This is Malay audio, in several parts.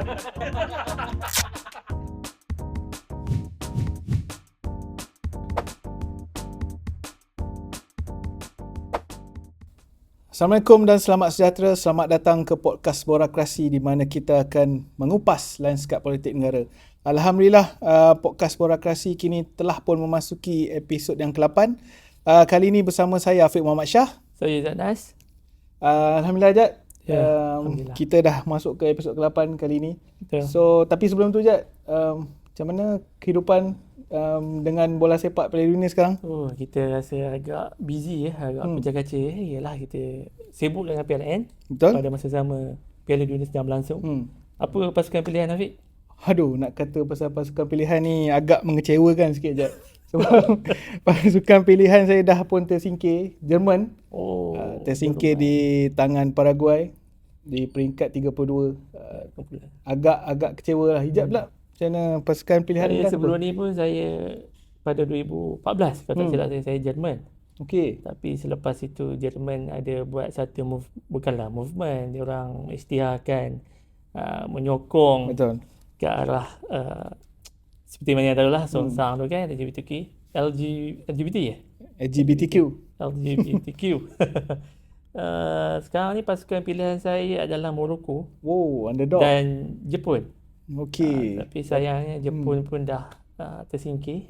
Assalamualaikum dan selamat sejahtera. Selamat datang ke podcast Borokrasi di mana kita akan mengupas lanskap politik negara. Alhamdulillah, podcast Borokrasi kini telah pun memasuki episod yang ke-8. Kali ini bersama saya Afiq Muhammad Shah. Saya Zanas. Alhamdulillah Jad. Alhamdulillah. Kita dah masuk ke episod ke-8 kali ini. Betul. So, tapi sebelum tu Jad, macam mana kehidupan dengan bola sepak Piala Dunia sekarang? Oh, kita rasa agak busy agak pecah kaca. Yalah, kita sibuk dengan PLN. Betul? Pada masa sama Piala Dunia sedang berlangsung. Apa pasukan pilihan Afiq? Aduh, nak kata pasal pasukan pilihan ni agak mengecewakan sikit Jad. Sebab pasukan pilihan saya dah pun tersingkir. Jerman tersingkir di tangan Paraguay di peringkat 32. Agak kecewa lah. Hijab pula, macam mana pasukan pilihan Saya dah sebelum apa? ni pun saya pada 2014 kalau tak silap saya Jerman. Okey. Tapi selepas itu Jerman ada buat satu bukanlah movement, dia orang isytiharkan menyokong Betul. ke arah seperti mana yang tahulah Songsang tu kan, LGBT ya? LGBTQ. LGBTQ. Sekarang ni pasukan pilihan saya adalah Morocco Wow, underdog. dan Jepun. Okey. Tapi sayangnya Jepun pun dah tersingkir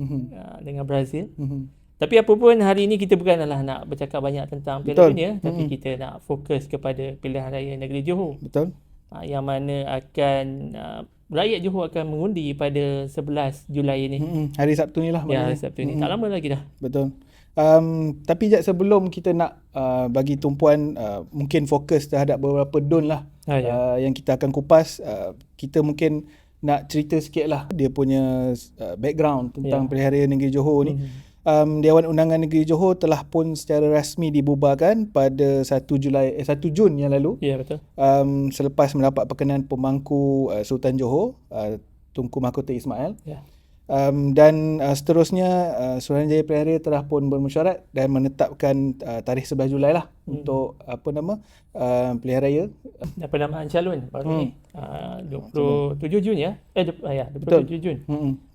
dengan Brazil. Mhm. Tapi apa pun hari ini kita bukanlah nak bercakap banyak tentang Piala Betul. Dunia, tapi kita nak fokus kepada pilihan raya negeri Johor. Betul. Yang mana akan rakyat Johor akan mengundi pada 11 Julai ini. Hari Sabtu ni lah Ya, maknanya. hari Sabtu ini. Tak lama lagi dah. Betul. Tapi Jad, sebelum kita nak bagi tumpuan mungkin fokus terhadap beberapa don lah yang kita akan kupas, kita mungkin nak cerita sikit lah dia punya background tentang pilihan raya negeri Johor ni. Dewan Undangan Negeri Johor telah pun secara rasmi dibubarkan pada 1 Jun yang lalu. Ya, betul. Selepas mendapat perkenan pemangku Sultan Johor, Tunku Mahkota Ismail. Ya. Dan seterusnya Suruhanjaya Pilihan Raya telah pun bermesyuarat dan menetapkan tarikh 11 Julai lah untuk pilihan raya. Dan penamaan calon baru ni 27 Jun ya. 27 Jun.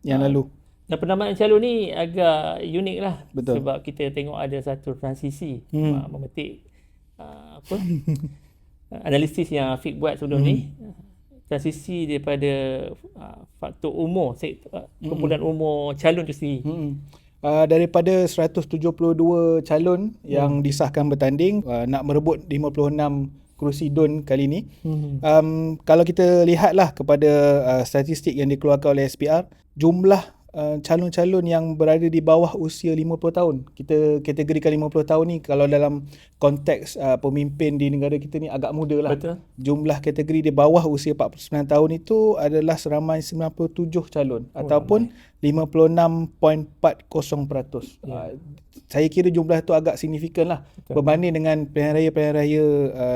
Yang lalu. Dan penamaan calon ni agak unik lah. Betul. Sebab kita tengok ada satu transisi memetik analisis yang Afiq buat sebelum ni. Transisi daripada faktor umur, kumpulan umur calon tu sendiri. Daripada 172 calon yang disahkan bertanding nak merebut 56 kerusi DUN kali ni. Kalau kita lihatlah kepada statistik yang dikeluarkan oleh SPR, jumlah calon-calon yang berada di bawah usia 50 tahun. Kita kategorikan 50 tahun ni kalau dalam konteks pemimpin di negara kita ni agak muda lah. Betul. Jumlah kategori di bawah usia 49 tahun itu adalah seramai 97 calon ataupun 56.40%. Saya kira jumlah itu agak signifikan lah berbanding dengan pilihan raya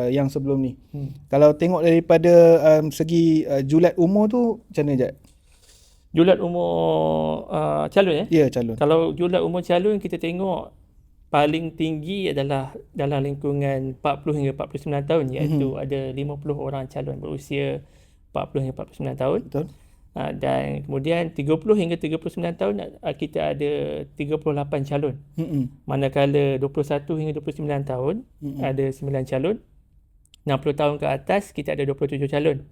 yang sebelum ni. Kalau tengok daripada segi julat umur tu macam mana Jad? Julat umur calon ya? Ya, calon. Kalau julat umur calon kita tengok paling tinggi adalah dalam lingkungan 40 hingga 49 tahun, iaitu ada 50 orang calon berusia 40 hingga 49 tahun. Betul. Dan kemudian 30 hingga 39 tahun kita ada 38 calon. Manakala 21 hingga 29 tahun ada 9 calon. 60 tahun ke atas kita ada 27 calon.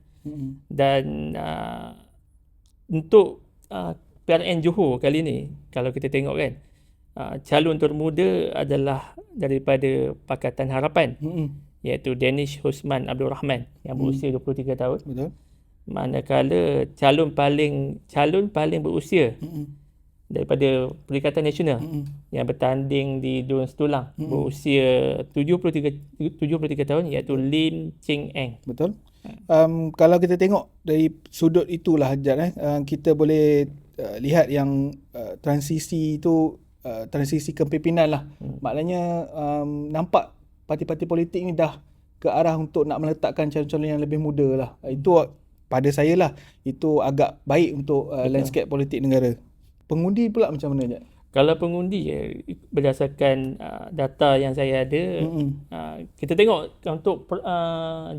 Dan untuk PRN Johor kali ni, kalau kita tengok kan, calon termuda adalah daripada Pakatan Harapan, iaitu Danish Husman Abdul Rahman yang berusia 23 tahun. Betul. Manakala calon paling berusia daripada Perikatan Nasional yang bertanding di DUN Setulang berusia 73 tahun, iaitu Lim Ching Eng. Betul. Kalau kita tengok dari sudut itulah Jad, kita boleh lihat yang transisi itu transisi kepimpinan lah. Maknanya nampak parti-parti politik ni dah ke arah untuk nak meletakkan calon-calon yang lebih muda lah. Itu pada saya lah, itu agak baik untuk landscape politik negara. Pengundi pula macam mana Jad? Kalau pengundi berdasarkan data yang saya ada, kita tengok untuk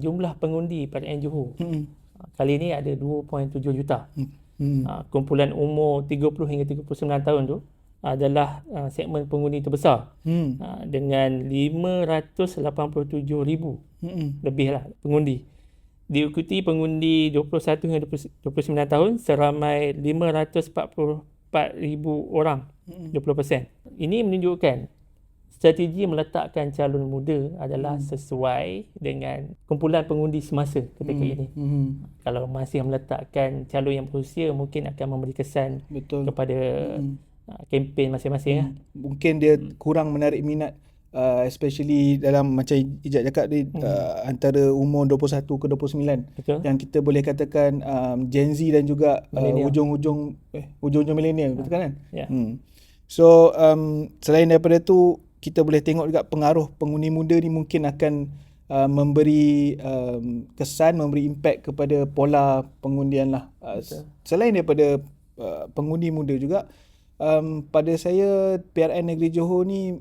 jumlah pengundi pada Johor. kali ni ada 2.7 juta. Kumpulan umur 30 hingga 39 tahun tu adalah segmen pengundi terbesar dengan 587,000 lebih lah pengundi. Diikuti pengundi 21 hingga 29 tahun seramai 544,000 orang, 20%. Ini menunjukkan strategi meletakkan calon muda adalah sesuai dengan kumpulan pengundi semasa ketika ini. Kalau masih meletakkan calon yang berusia, mungkin akan memberi kesan kepada kempen masing-masing. Mungkin dia kurang menarik minat, especially dalam macam Ijat cakap dia, antara umur 21 ke 29. Betul. Yang kita boleh katakan Gen Z dan juga hujung-hujung milenial, betul kan? Ya. So selain daripada tu, kita boleh tengok juga pengaruh pengundi muda ni mungkin akan memberi kesan, memberi impact kepada pola pengundian lah. Selain daripada pengundi muda juga, pada saya PRN Negeri Johor ni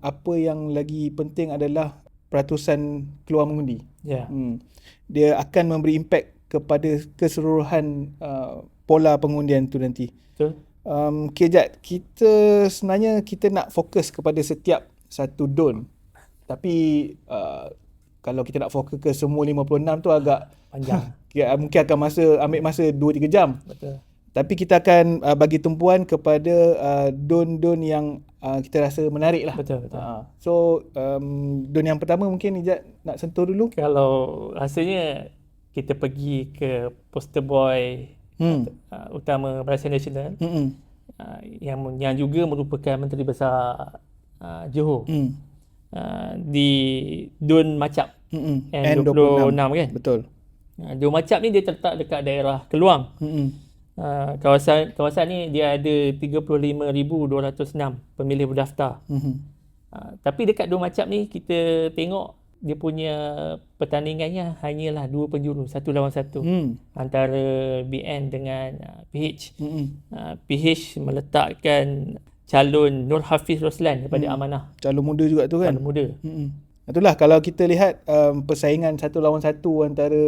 apa yang lagi penting adalah peratusan keluar mengundi. Dia akan memberi impact kepada keseluruhan pola pengundian tu nanti. Betul. Okay, Jad, sebenarnya kita nak fokus kepada setiap satu DUN. Tapi kalau kita nak fokus ke semua 56 tu agak panjang. Mungkin akan ambil masa 2-3 jam. Betul. Tapi kita akan bagi tumpuan kepada DUN-DUN yang kita rasa menarik lah. Betul. So DUN yang pertama mungkin Ijat nak sentuh dulu. Kalau rasanya kita pergi ke poster boy utama Barisan Nasional, yang juga merupakan Menteri Besar Johor, di DUN Macap N26 kan. Betul. DUN Macap ni dia terletak dekat daerah Keluang. Kawasan ni dia ada 35,206 pemilih berdaftar. Tapi dekat DUN Macap ni kita tengok dia punya pertandingannya hanyalah 2 penjuru, 1 lawan 1 antara BN dengan PH. PH meletakkan calon Nur Hafiz Roslan daripada Amanah. Calon muda juga tu kan? Calon muda. Itulah kalau kita lihat persaingan 1 lawan 1 antara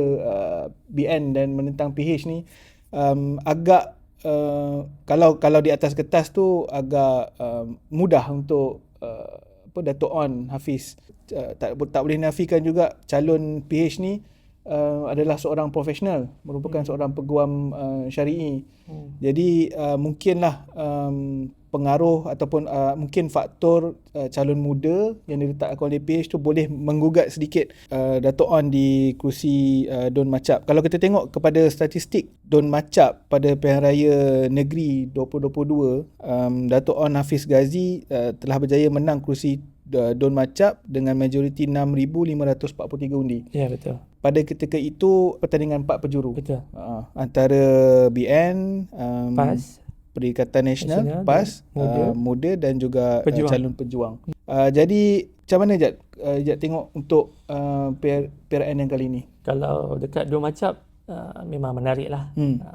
BN dan menentang PH ni, agak kalau di atas kertas tu agak mudah untuk Dato' On Hafiz. Tak boleh nafikan juga calon PH ni adalah seorang profesional, merupakan seorang peguam syari'i. Jadi mungkinlah pengaruh ataupun mungkin faktor calon muda yang diletakkan oleh PH tu boleh menggugat sedikit Dato' On di kerusi DUN Macap. Kalau kita tengok kepada statistik DUN Macap pada Pilihan Raya Negeri 2022, Dato' On Hafiz Ghazi telah berjaya menang kerusi DUN Macap dengan majoriti 6,543 undi. Ya, betul. Pada ketika itu pertandingan 4 penjuru. Betul. Antara BN, PAS, Perikatan Nasional, PAS, muda dan juga calon pejuang. Jadi macam mana Jad tengok untuk PRN yang kali ni? Kalau dekat DUN Macap memang menarik lah.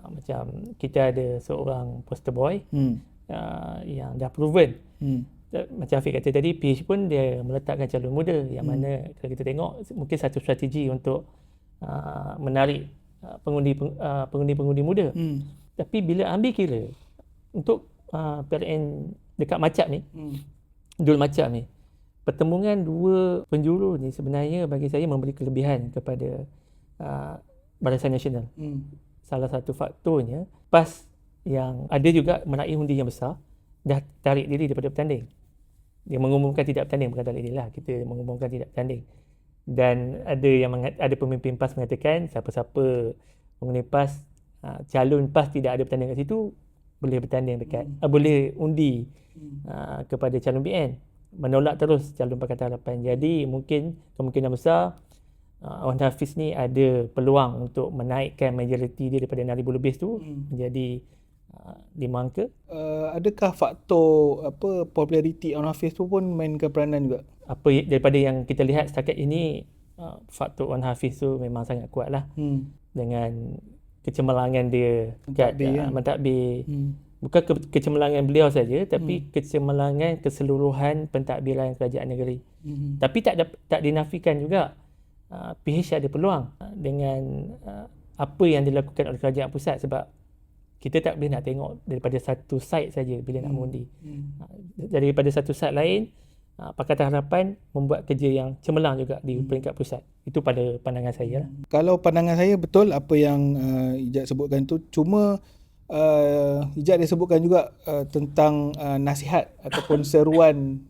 Macam kita ada seorang poster boy yang dah proven. Macam Afiq kata tadi, PH pun dia meletakkan calon muda yang mana kalau kita tengok mungkin satu strategi untuk menarik pengundi-pengundi muda. Tapi bila ambil kira untuk PRN dekat Macap ni, DUN Macap ni, pertemuan 2 penjuru ni sebenarnya bagi saya memberi kelebihan kepada Barisan Nasional. Salah satu faktornya PAS yang ada juga meraih undi yang besar dah tarik diri daripada bertanding. Dia mengumumkan tidak bertanding, bukan tarik diri lah, kita mengumumkan tidak bertanding. Dan ada pemimpin PAS mengatakan siapa-siapa pengundi PAS, calon PAS tidak ada bertanding kat situ, boleh bertanding dekat boleh undi kepada calon BN, menolak terus calon Pakatan Harapan. Jadi mungkin kemungkinan besar Wan Hafiz ni ada peluang untuk menaikkan majoriti dia daripada 6,000 lebih tu menjadi 5 angka. Adakah faktor populariti Wan Hafiz tu pun mainkan peranan juga? Daripada yang kita lihat setakat ini, faktor Wan Hafiz tu memang sangat kuat lah. Dengan kecemerlangan dia kat mentadbir. Bukan kecemerlangan beliau saja, tapi kecemerlangan keseluruhan pentadbiran kerajaan negeri. Tapi tak dinafikan juga PH ada peluang dengan apa yang dilakukan oleh kerajaan pusat, sebab kita tak boleh nak tengok daripada satu side saja bila nak mengundi. Daripada satu side lain, Pakatan Harapan membuat kerja yang cemerlang juga di peringkat pusat. Itu pada pandangan saya lah. Kalau pandangan saya betul apa yang Ijat sebutkan tu, cuma Ijat dia sebutkan juga tentang nasihat ataupun seruan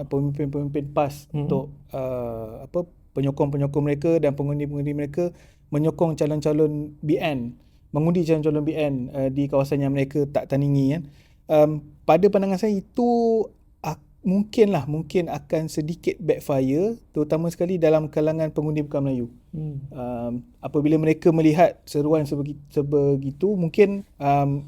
pemimpin-pemimpin PAS untuk penyokong-penyokong mereka dan pengundi-pengundi mereka menyokong calon-calon BN, mengundi calon-calon BN di kawasan yang mereka tak tandingi kan. Pada pandangan saya itu mungkin akan sedikit backfire, terutama sekali dalam kalangan pengundi bukan Melayu. Apabila mereka melihat seruan sebegitu, mungkin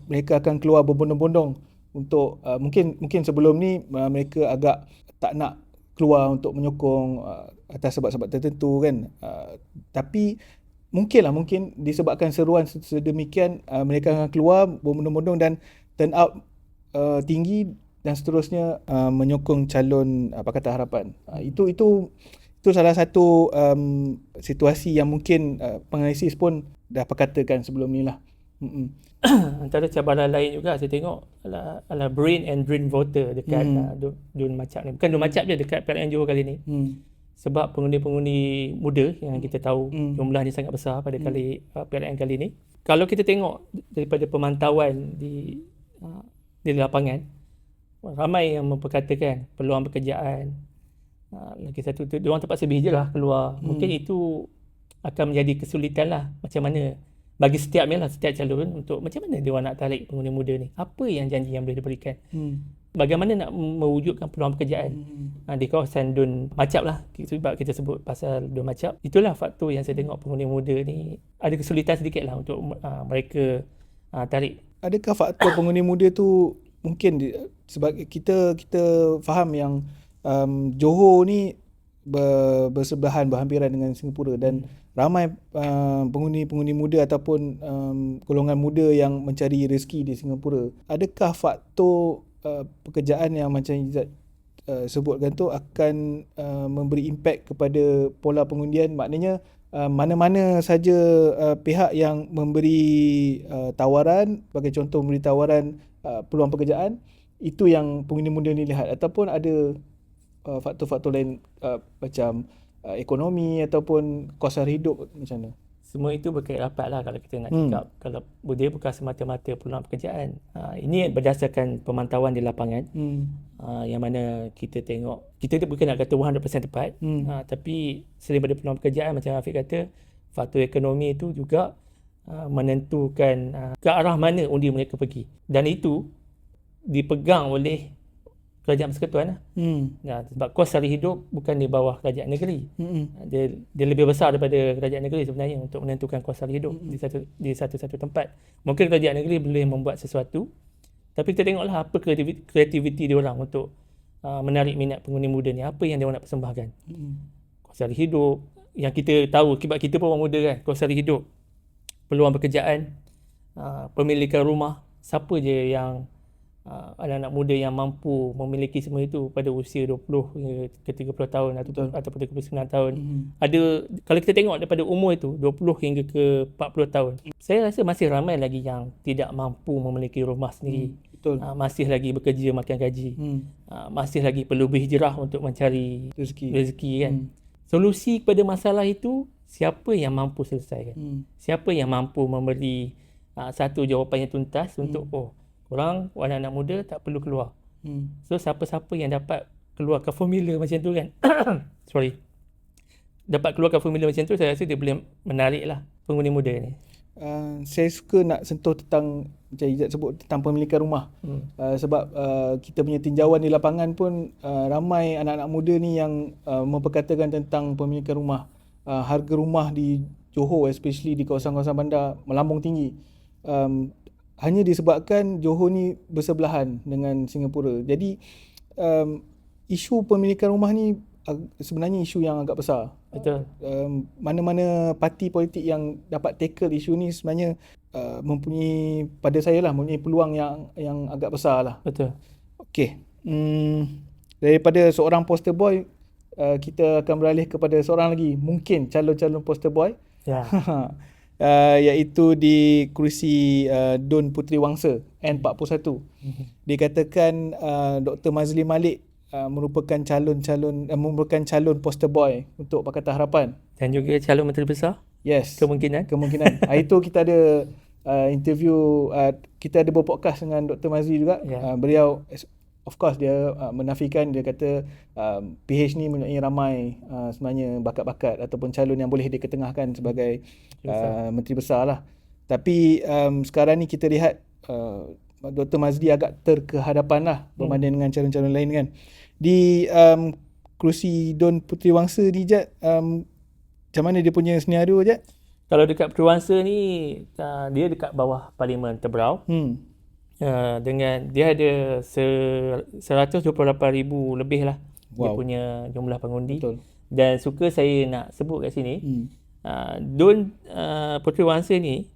mereka akan keluar berbondong-bondong untuk mungkin sebelum ni mereka agak tak nak keluar untuk menyokong atas sebab-sebab tertentu kan. Tapi mungkin disebabkan seruan sedemikian, mereka akan keluar berbondong-bondong dan turn out tinggi dan seterusnya menyokong calon Pakatan Harapan. Itu salah satu situasi yang mungkin penganalisis pun dah perkatakan sebelum ni lah. Antara cabaran lain juga saya tengok adalah brain and drain voter dekat Dun Macap ni. Bukan Dun Macap je, dekat PLN Johor kali ni. Sebab pengundi-pengundi muda yang kita tahu jumlahnya sangat besar pada kali PLN kali ni. Kalau kita tengok daripada pemantauan di lapangan, ramai yang memperkatakan peluang pekerjaan. Lagi satu tu, diorang terpaksa berhijrah keluar. Mungkin itu akan menjadi kesulitan lah. Macam mana bagi setiap calon untuk macam mana diorang nak tarik pengundi muda ni. Apa yang janji yang boleh diberikan. Bagaimana nak mewujudkan peluang pekerjaan di kawasan Dun Macap lah. Sebab kita sebut pasal Dun Macap. Itulah faktor yang saya tengok pengundi muda ni ada kesulitan sedikit lah untuk mereka tarik. Adakah faktor pengundi muda tu mungkin sebab kita faham yang Johor ni bersebelahan, berhampiran dengan Singapura dan ramai pengundi-pengundi muda ataupun golongan muda yang mencari rezeki di Singapura. Adakah faktor pekerjaan yang macam Izzat sebutkan tu akan memberi impak kepada pola pengundian? Maknanya mana-mana saja pihak yang memberi tawaran, bagi contoh memberi tawaran peluang pekerjaan, itu yang pengundi muda ni lihat, ataupun ada faktor-faktor lain macam ekonomi ataupun kos hari hidup macam mana? Semua itu berkait rapat lah kalau kita nak cakap. Kalau dia bukan semata-mata peluang pekerjaan. Ini berdasarkan pemantauan di lapangan. Yang mana kita tengok, kita bukan nak kata 100% tepat. Tapi selain daripada peluang pekerjaan, macam Afiq kata, faktor ekonomi itu juga menentukan ke arah mana undi mereka pergi. Dan itu dipegang oleh kerajaan persekutuan lah. Sebab kos sara hidup bukan di bawah kerajaan negeri. Dia lebih besar daripada kerajaan negeri sebenarnya untuk menentukan kos sara hidup di satu-satu tempat. Mungkin kerajaan negeri boleh membuat sesuatu, tapi kita tengoklah apa kreativiti dia orang untuk menarik minat pengundi muda ni. Apa yang dia orang nak persembahkan. Kos sara hidup yang kita tahu, sebab kita pun orang muda kan, kos sara hidup, peluang pekerjaan, pemilikan rumah. Siapa je yang anak-anak muda yang mampu memiliki semua itu pada usia 20 hingga ke 30 tahun ataupun 39 tahun. Ada, kalau kita tengok daripada umur itu 20 hingga ke 40 tahun, saya rasa masih ramai lagi yang tidak mampu memiliki rumah sendiri. Masih lagi bekerja makan gaji. Masih lagi perlu berhijrah untuk mencari rezeki kan. Solusi kepada masalah itu, siapa yang mampu selesaikan? Siapa yang mampu memberi satu jawapan yang tuntas untuk korang anak-anak muda tak perlu keluar. So siapa-siapa yang dapat keluarkan formula macam tu kan dapat keluarkan formula macam tu, saya rasa dia boleh menarik lah pengundi muda ni. Saya suka nak sentuh tentang macam Izzat sebut tentang pemilikan rumah. Sebab kita punya tinjauan di lapangan pun ramai anak-anak muda ni yang memperkatakan tentang pemilikan rumah. Harga rumah di Johor, especially di kawasan-kawasan bandar, melambung tinggi. Hanya disebabkan Johor ni bersebelahan dengan Singapura. Jadi isu pemilikan rumah ni sebenarnya isu yang agak besar. Betul. Mana-mana parti politik yang dapat tackle isu ni sebenarnya pada saya mempunyai peluang yang agak besar lah. Betul. Okey. Daripada seorang poster boy, kita akan beralih kepada seorang lagi, mungkin calon-calon poster boy. iaitu di kerusi Dun Puteri Wangsa N41. Dia katakan Dr. Mazli Malik merupakan calon poster boy untuk Pakatan Harapan Dan juga calon Menteri Besar. Yes, Kemungkinan. Hari tu kita ada interview, kita ada berpodcast dengan Dr. Mazli juga. Beliau of course dia menafikan, dia kata PH ni mempunyai ramai sebenarnya bakat-bakat ataupun calon yang boleh diketengahkan sebagai Menteri Besar lah. Tapi sekarang ni kita lihat Dr. Mazli agak terkehadapan lah berbanding dengan calon-calon lain kan. Di kerusi Dun Puteri Wangsa ni Jad, macam mana dia punya senario Jad? Kalau dekat Puteri Wangsa ni, dia dekat bawah Parlimen Tebrau. Dengan dia ada 128,000 lebih lah. Dia punya jumlah pengundi. Betul. Dan suka saya nak sebut kat sini, Dun Puteri Wangsa ni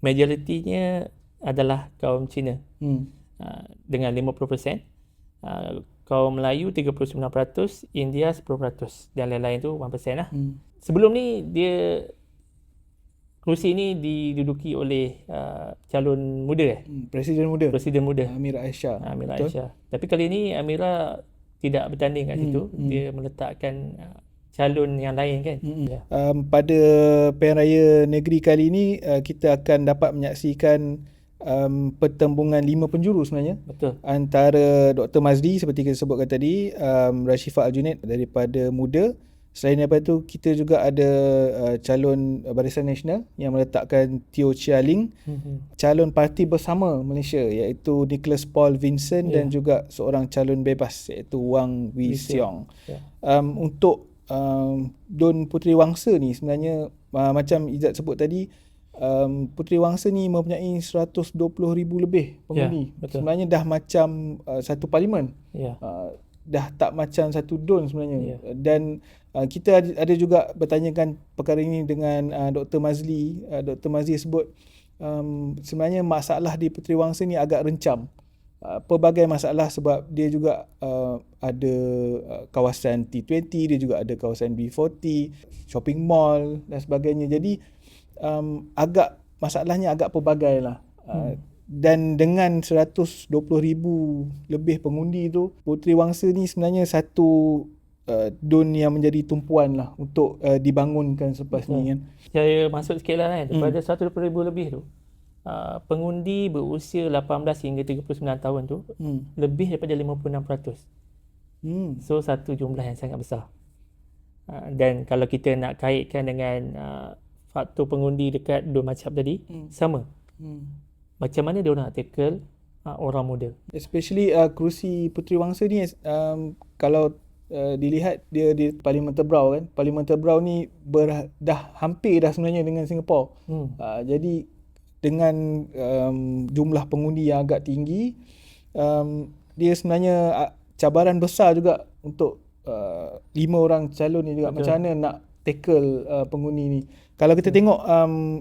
majoritinya adalah kaum Cina dengan 50%, kaum Melayu 39%, India 10%, dan lain-lain tu 1% lah. Sebelum ni dia kerusi ni diduduki oleh calon muda Presiden muda Amira Aisyah. Aisyah. Tapi kali ni Amira tidak bertanding kat situ. Dia meletakkan calon yang lain kan. Pada Pilihan Raya Negeri kali ini kita akan dapat menyaksikan pertembungan 5 penjuru sebenarnya. Betul. Antara Dr. Mazli seperti kita sebutkan tadi, Rashifah Al-Junaid daripada muda. Selain daripada itu, kita juga ada calon Barisan Nasional yang meletakkan Teo Chia Ling, calon Parti Bersama Malaysia iaitu Nicholas Paul Vincent dan juga seorang calon bebas iaitu Wang Wee Seong. Untuk Dun Puteri Wangsa ni sebenarnya macam Izzat sebut tadi, Puteri Wangsa ni mempunyai 120,000 lebih pengundi. Sebenarnya dah macam satu parlimen. Dah tak macam satu Dun sebenarnya. Dan kita ada juga bertanyakan perkara ini dengan Dr. Mazli. Dr. Mazli sebut sebenarnya masalah di Puteri Wangsa ni agak rencam. Pelbagai masalah sebab dia juga ada kawasan T20, dia juga ada kawasan B40, shopping mall dan sebagainya. Jadi masalahnya agak pelbagai lah. Dan dengan 120,000 lebih pengundi tu, Puteri Wangsa ni sebenarnya satu Dun yang menjadi tumpuan lah untuk dibangunkan selepas ni kan. Saya masuk sikit lah kan. Daripada 120,000 lebih tu, pengundi berusia 18 hingga 39 tahun tu lebih daripada 56%. So satu jumlah yang sangat besar. Dan kalau kita nak kaitkan dengan faktor pengundi dekat Dun Macap tadi, sama. Macam mana dia nak tackle orang muda, especially kerusi Puteri Wangsa ni, kalau dilihat dia di Parlimen Tebrau kan. Parlimen Tebrau ni dah hampir dah sebenarnya dengan Singapura. Jadi dengan jumlah pengundi yang agak tinggi, dia sebenarnya cabaran besar juga untuk 5 orang calon ni juga. Betul. Macam mana nak tackle pengundi ni. Kalau kita tengok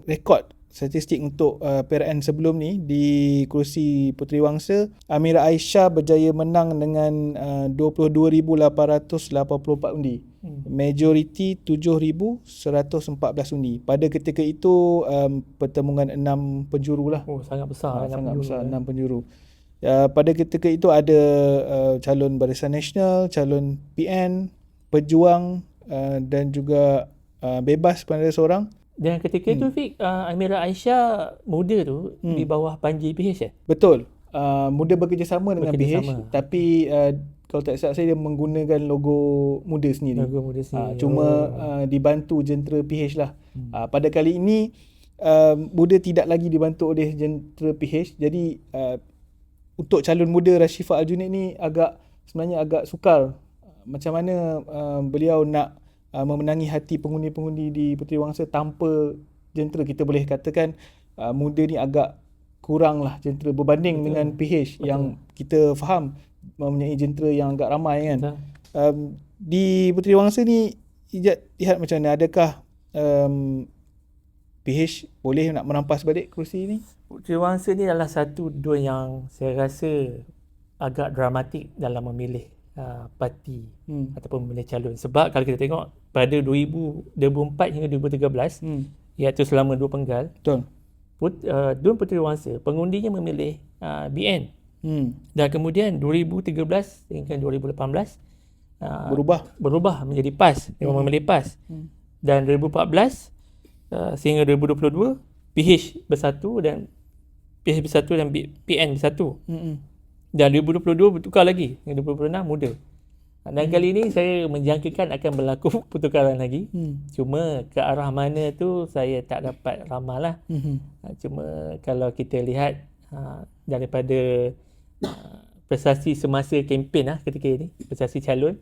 rekod statistik untuk PRN sebelum ni di kerusi Puteri Wangsa, Amira Aisyah berjaya menang dengan 22,884 undi. Majoriti 7,114 undi. Pada ketika itu pertembungan 6 penjuru lah. Sangat besar. Sangat besar, 6 penjuru. Pada ketika itu ada calon Barisan Nasional, calon PN, Pejuang dan juga bebas pada seorang. Dan ketika itu Fik, Amira Aisyah muda tu di bawah Panji PH Betul. Muda bekerjasama dengan PH, tapi kalau tak silap saya dia menggunakan logo muda sendiri. Cuma dibantu jentera PH lah. Pada kali ini muda tidak lagi dibantu oleh jentera PH. Jadi untuk calon muda Rashifah Al-Junaid ni sebenarnya agak sukar macam mana beliau nak memenangi hati pengundi-pengundi di Puteri Wangsa tanpa jentera. Kita boleh katakan muda ni agak kurang lah jentera berbanding dengan PH yang kita faham mempunyai jentera yang agak ramai kan. Di Puteri Wangsa ni lihat macam mana, adakah PH boleh nak merampas balik kerusi ni? Puteri Wangsa ni adalah satu Dun yang saya rasa agak dramatik dalam memilih parti ataupun memilih calon. Sebab kalau kita tengok pada 2004 hingga 2013 iaitu selama 2 penggal, Betul. Dun Puteriwangsa, pengundinya memilih BN. Dan kemudian 2013 hingga 2018 berubah menjadi PAS. Dia memilih PAS. Dan 2014 sehingga 2022 PH bersatu dan PN bersatu. Dan 2022 bertukar lagi. Hingga 2026 muda. Dan kali ini saya menjangkakan akan berlaku pertukaran lagi. Cuma ke arah mana tu saya tak dapat ramal lah. Cuma kalau kita lihat daripada prestasi semasa kempen ketika ini, prestasi calon,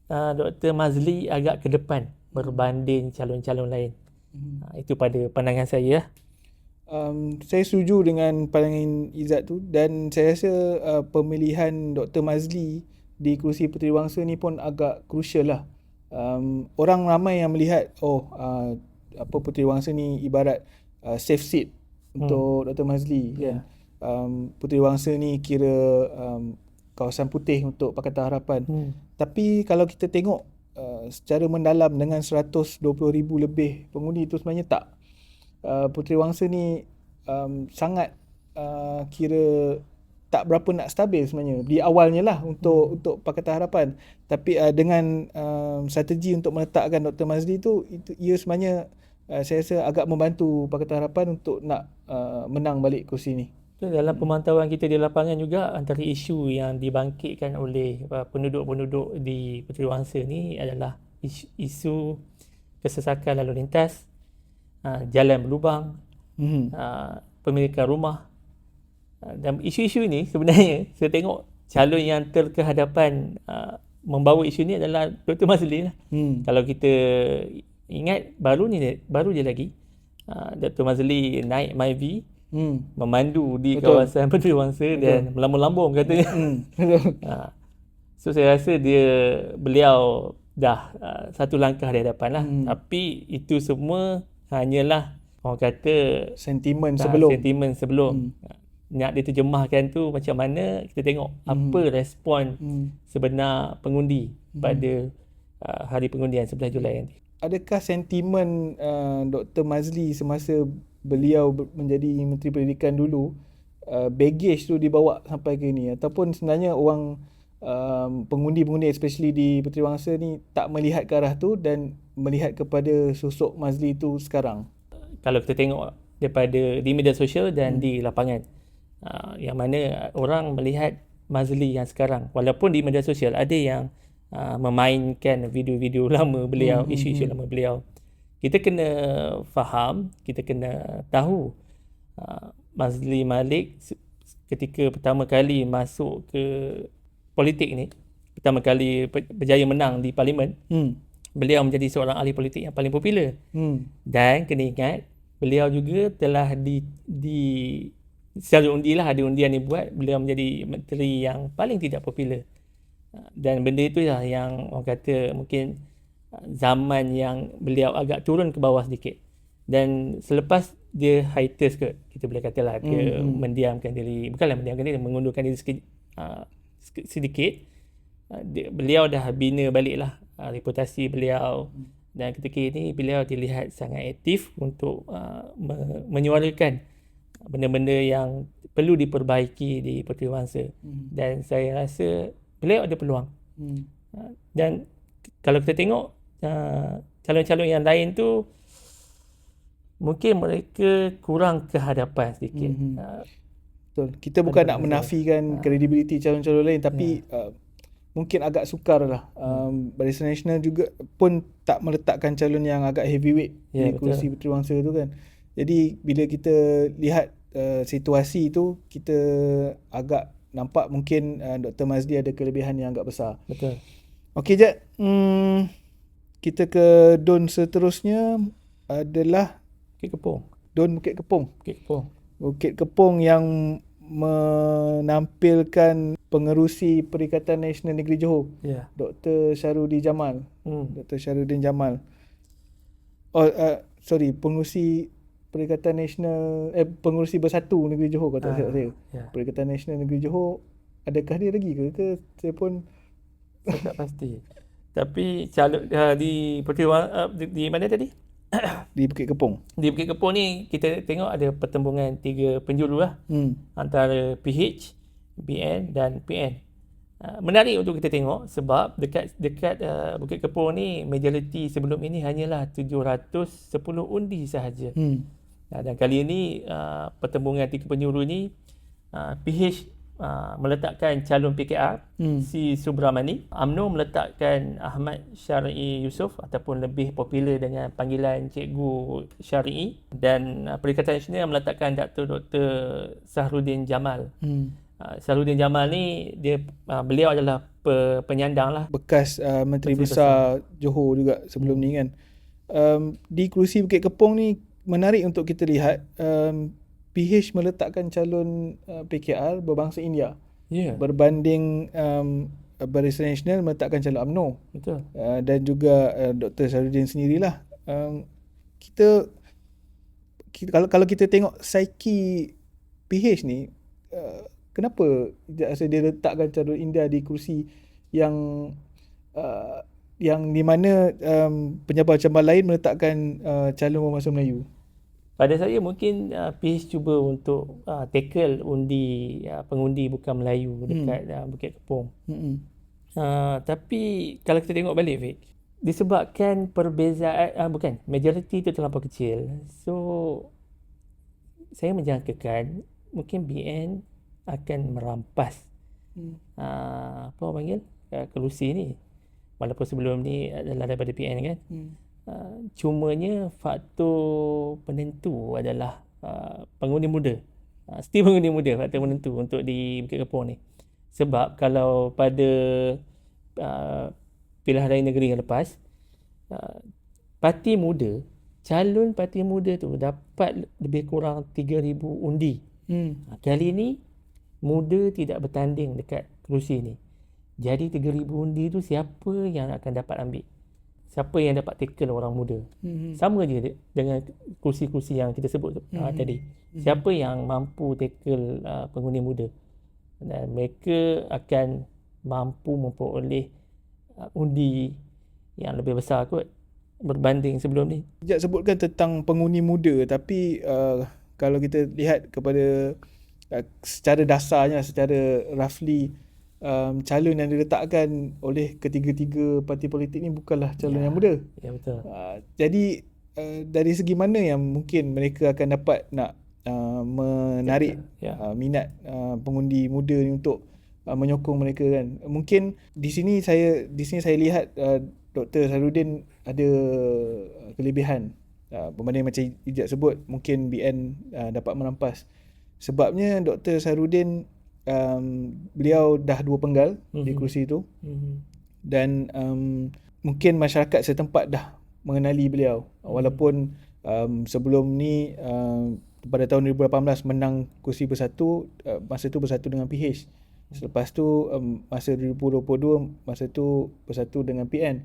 Dr. Mazli agak ke depan berbanding calon-calon lain. Itu pada pandangan saya. Saya setuju dengan pandangan Izzat tu, dan saya rasa pemilihan Dr. Mazli di kerusi Puteriwangsa ni pun agak crucial lah. Orang ramai yang melihat Puteriwangsa ni ibarat safe seat untuk Dr. Mazli. Yeah. Puteriwangsa ni kira kawasan putih untuk Pakatan Harapan. Tapi kalau kita tengok secara mendalam dengan 120,000 lebih pengundi tu, sebenarnya tak. Puteriwangsa ni sangat kira tak berapa nak stabil sebenarnya di awalnya lah untuk Pakatan Harapan. Tapi dengan strategi untuk meletakkan Dr. Mazli tu, ia sebenarnya saya rasa agak membantu Pakatan Harapan untuk nak menang balik kursi ni. Dalam pemantauan kita di lapangan juga, antara isu yang dibangkitkan oleh penduduk-penduduk di Puteriwangsa ni adalah isu kesesakan lalu lintas, jalan berlubang, pemilikan rumah. Dan isu-isu ni sebenarnya saya tengok calon yang terkehadapan membawa isu ni adalah Dr. Mazli lah. Kalau kita ingat, baru je lagi Dr. Mazli naik Myvi, memandu di kawasan Puteriwangsa dan melambung-lambung katanya. So saya rasa beliau dah satu langkah di hadapan lah. Tapi itu semua hanyalah orang kata sentimen sebelum. Nak diterjemahkan tu macam mana, kita tengok apa respon sebenar pengundi pada hari pengundian 11 Julai nanti. Adakah sentimen Dr. Mazli semasa beliau menjadi Menteri Pendidikan dulu, baggage tu dibawa sampai ke ni, ataupun sebenarnya orang pengundi-pengundi especially di Puteriwangsa ni tak melihat ke arah tu dan melihat kepada sosok Mazli tu sekarang? Kalau kita tengok daripada di media sosial dan di lapangan, yang mana orang melihat Mazli yang sekarang, walaupun di media sosial ada yang memainkan video-video lama beliau, isu-isu lama beliau. Kita kena faham, kita kena tahu Mazli Malik ketika pertama kali masuk ke politik ni, pertama kali berjaya menang di parlimen, beliau menjadi seorang ahli politik yang paling popular. Dan kena ingat, beliau juga telah secara undi lah, ada undian dibuat, beliau menjadi menteri yang paling tidak popular. Dan benda itu lah yang orang kata mungkin zaman yang beliau agak turun ke bawah sedikit. Dan selepas dia hiatus ke, kita boleh katalah dia mendiamkan diri, bukanlah mendiamkan diri, mengundurkan diri sedikit, beliau dah bina balik lah reputasi beliau. Dan ketika ini beliau dilihat sangat aktif untuk menyuarakan benda-benda yang perlu diperbaiki di Puteriwangsa. Dan saya rasa beliau ada peluang. Dan kalau kita tengok calon-calon yang lain tu, mungkin mereka kurang kehadapan sedikit. Betul. Kita bukan nak menafikan kredibiliti calon-calon lain, tapi mungkin agak sukar lah. Barisan Nasional juga pun tak meletakkan calon yang agak heavyweight di kerusi Puteriwangsa tu kan. Jadi bila kita lihat situasi tu, kita agak nampak mungkin Dr. Mazli ada kelebihan yang agak besar. Betul. Okey Jad, kita ke Don seterusnya adalah Bukit Kepong. Don Bukit Kepong. Bukit Kepong yang menampilkan pengerusi Perikatan Nasional Negeri Johor, Dr. Syarudin Jamal. Dr. Syarudin Jamal. Pengerusi Perikatan Nasional pengerusi bersatu Negeri Johor, kata saya. Perikatan Nasional Negeri Johor, adakah dia lagi ke saya pun saya tak pasti. Tapi calon di Puteriwangsa di mana tadi? di Bukit Kepong. Di Bukit Kepong ni kita tengok ada pertembungan 3 penjuru lah, antara PH, BN dan PN. Menarik untuk kita tengok sebab dekat Bukit Kepong ni majoriti sebelum ini hanyalah 710 undi sahaja. Dan kali ini pertembungan 3 penjuru ni PH meletakkan calon PKR si Subramani, UMNO meletakkan Ahmad Syari'i Yusof ataupun lebih popular dengan panggilan Cikgu Syari'i, dan Perikatan Nasional meletakkan Dr. Sahrudin Jamal. Sahrudin Jamal ni beliau adalah penyandang lah, bekas Menteri Besar Johor juga sebelum ni kan. Di kerusi Bukit Kepong ni menarik untuk kita lihat, PH meletakkan calon PKR berbangsa India, berbanding Barisan Nasional meletakkan calon UMNO. Betul. Dan juga Dr. Sahrudin sendirilah. Kita kalau kita tengok psiki PH ni, kenapa dia letakkan calon India di kerusi yang di mana penjabat-penjabat lain meletakkan calon berbangsa Melayu? Pada saya mungkin PH cuba untuk tackle pengundi bukan Melayu dekat Bukit Kepong. Tapi kalau kita tengok balik, Vic, disebabkan perbezaan majoriti itu terlampau kecil, so saya menjangkakan mungkin BN akan merampas apa orang panggil kerusi ni, walaupun sebelum ni adalah daripada PN kan. Cumanya faktor penentu adalah pengundi muda. Still pengundi muda faktor penentu untuk di Bukit Kepong ni. Sebab kalau pada pilihan raya negeri yang lepas, calon parti muda tu dapat lebih kurang 3,000 undi. Kali ni muda tidak bertanding dekat kerusi ni. Jadi 3,000 undi tu siapa yang akan dapat ambil? Siapa yang dapat tackle orang muda? Sama je dengan kursi-kursi yang kita sebut tadi. Siapa yang mampu tackle pengundi muda? Dan mereka akan mampu memperoleh undi yang lebih besar kot berbanding sebelum ni. Sekejap sebutkan tentang pengundi muda, tapi kalau kita lihat kepada secara dasarnya, secara roughly, calon yang diletakkan oleh ketiga-tiga parti politik ni bukanlah calon yang muda. Ya, betul. Jadi dari segi mana yang mungkin mereka akan dapat nak menarik minat pengundi muda ni untuk menyokong mereka kan. Mungkin di sini saya lihat Dr. Sahrudin ada kelebihan berbanding macam Ijat sebut, mungkin BN dapat merampas. Sebabnya Dr. Sahrudin beliau dah 2 penggal di kerusi itu, dan mungkin masyarakat setempat dah mengenali beliau, walaupun sebelum ni pada tahun 2018 menang kursi bersatu, masa tu bersatu dengan PH. Selepas tu masa 2022 masa tu bersatu dengan PN.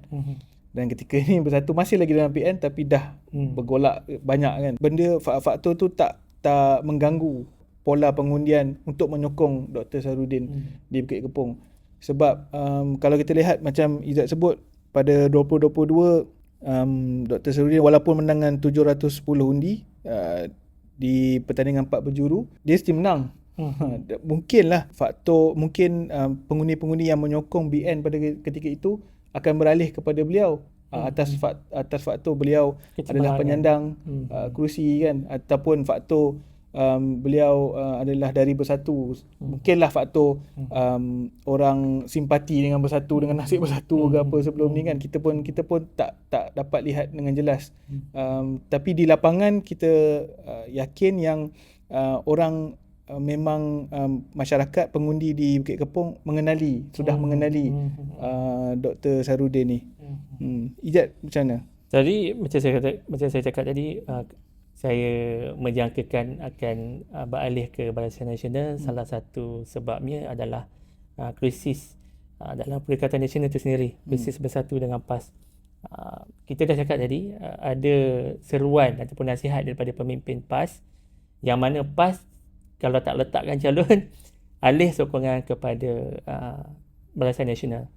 Dan ketika ni bersatu masih lagi dengan PN tapi dah bergolak banyak kan. Benda faktor tu tak mengganggu pola pengundian untuk menyokong Dr. Sahrudin di Bukit Kepong. Sebab kalau kita lihat macam Izzat sebut, pada 2022 Dr. Sahrudin walaupun menang dengan 710 undi di pertandingan 4 penjuru, dia still menang. Mungkinlah mungkin pengundi-pengundi yang menyokong BN pada ketika itu akan beralih kepada beliau atas faktor beliau adalah penyandang kerusi kan, ataupun faktor beliau adalah dari Bersatu. Mungkinlah faktor orang simpati dengan Bersatu, dengan nasib Bersatu ke apa sebelum ni kan, kita pun tak dapat lihat dengan jelas. Tapi di lapangan kita yakin yang orang memang masyarakat pengundi di Bukit Kepong sudah mengenali Dr. Sahrudin ni. Ijat macam mana? Tadi macam saya cakap tadi, saya menjangkakan akan beralih ke Barisan Nasional. Salah satu sebabnya adalah krisis dalam Perikatan Nasional itu sendiri, krisis Bersatu dengan PAS. Kita dah cakap tadi, ada seruan ataupun nasihat daripada pemimpin PAS, yang mana PAS kalau tak letakkan calon, alih sokongan kepada Barisan Nasional.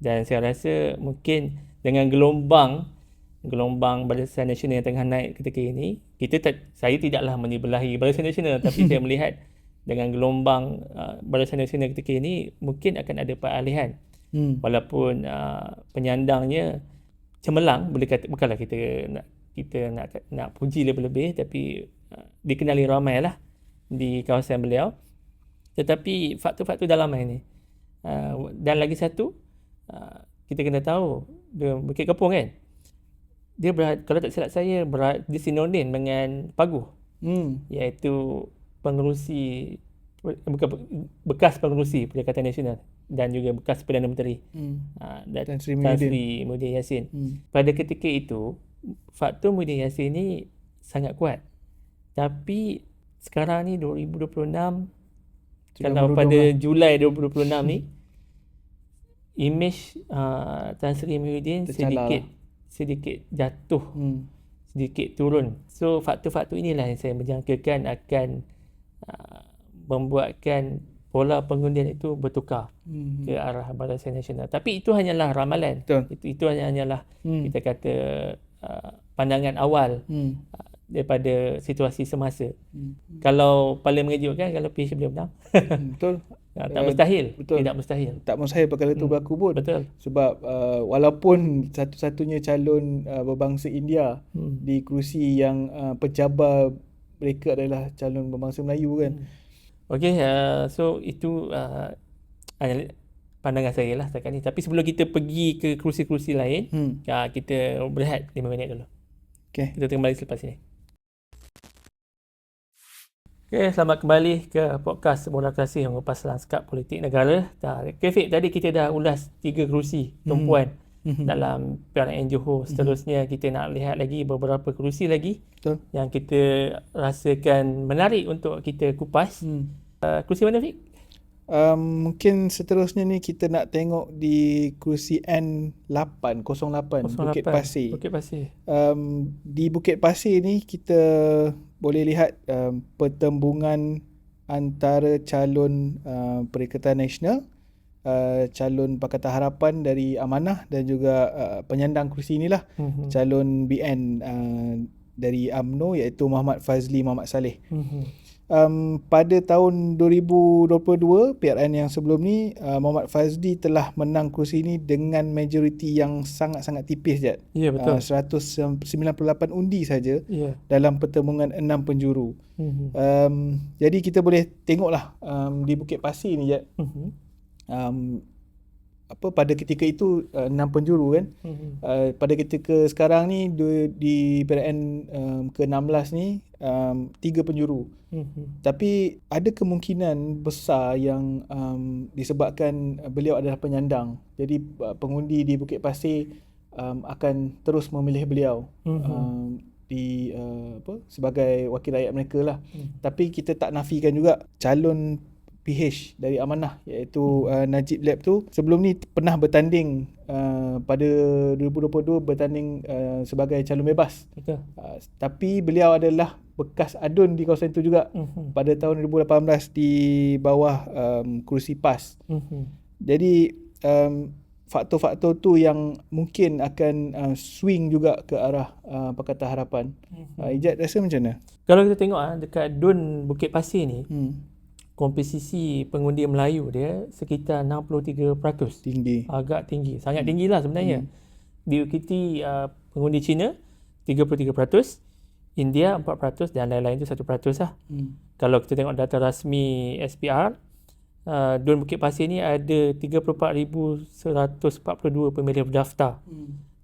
Dan saya rasa mungkin dengan gelombang gelombang Barisan Nasional yang tengah naik ketika ini, saya tidaklah menyebelahi Barisan Nasional, tapi saya melihat dengan gelombang Barisan Nasional ketika ini mungkin akan ada peralihan. Walaupun penyandangnya cemerlang, boleh kata, bukanlah kita nak puji lebih-lebih, tapi dikenali ramai lah di kawasan beliau. Tetapi faktor-faktor dalaman ini, dan lagi satu, kita kena tahu dia Bukit Kepong kan, dia kalau tak silap saya dia sinonim dengan Paguh, iaitu pengerusi, bekas pengerusi Perikatan Nasional dan juga bekas Perdana Menteri Tan Sri Muhyiddin Yassin. Pada ketika itu faktor Muhyiddin Yassin ni sangat kuat, tapi sekarang ni 2026, kalau pada Julai 2026 ni, imej Tan Sri Muhyiddin sedikit jatuh, sedikit turun. So faktor-faktor inilah yang saya menjangkakan akan membuatkan pola pengundian itu bertukar ke arah Barisan Nasional. Tapi itu hanyalah ramalan. Itu hanyalah kita kata pandangan awal daripada situasi semasa. Kalau paling mengejutkan kalau PH boleh menang. Betul. Tak mustahil. Betul. Tidak mustahil. Tak mustahil perkara itu berlaku pun. Betul. Sebab walaupun satu-satunya calon berbangsa India di kerusi yang pencabar mereka adalah calon berbangsa Melayu kan. Okey, so itu pandangan saya lah setakat ni. Tapi sebelum kita pergi ke kerusi-kerusi lain, kita berehat 5 minit dulu. Okay. Kita kembali selepas ini. Okay, selamat kembali ke podcast Bola Klasik yang mengupas lanskap politik negara. Okay, Fik, tadi kita dah ulas 3 kerusi tumpuan dalam PRN Johor. Seterusnya kita nak lihat lagi beberapa kerusi lagi yang kita rasakan menarik untuk kita kupas. Kerusi mana, Fik? Mungkin seterusnya ni kita nak tengok di kerusi N8 Bukit Pasir. Di Bukit Pasir ni kita boleh lihat pertembungan antara calon Perikatan Nasional, calon Pakatan Harapan dari Amanah dan juga penyandang kerusi inilah calon BN dari UMNO iaitu Muhammad Fazli Muhammad Saleh. Pada tahun 2022 PRN yang sebelum ni, Muhammad Fazli telah menang kerusi ini dengan majoriti yang sangat-sangat tipis je. Ya, betul. 198 undi saja dalam pertembungan 6 penjuru. Jadi kita boleh tengoklah di Bukit Pasir ni je. Pada ketika itu 6 penjuru kan. Pada ketika sekarang ni di PRN ke-16 ni 3 penjuru. Tapi ada kemungkinan besar yang disebabkan beliau adalah penyandang. Jadi pengundi di Bukit Pasir akan terus memilih beliau sebagai wakil rakyat mereka lah. Tapi kita tak nafikan juga calon PH dari Amanah iaitu Najib Lab tu sebelum ni pernah bertanding pada 2022 bertanding sebagai calon bebas. Tapi beliau adalah bekas adun di kawasan itu juga pada tahun 2018 di bawah kerusi PAS. Jadi faktor-faktor tu yang mungkin akan swing juga ke arah Pakatan Harapan. Ijat rasa macam mana? Kalau kita tengok dekat DUN Bukit Pasir ni, komposisi pengundi Melayu dia sekitar 63%. Tinggi. Agak tinggi. Sangat tinggi lah sebenarnya. Diikuti pengundi Cina 33%, India 4% dan lain-lain tu 1% lah. Kalau kita tengok data rasmi SPR, DUN Bukit Pasir ni ada 34,142 pemilih berdaftar.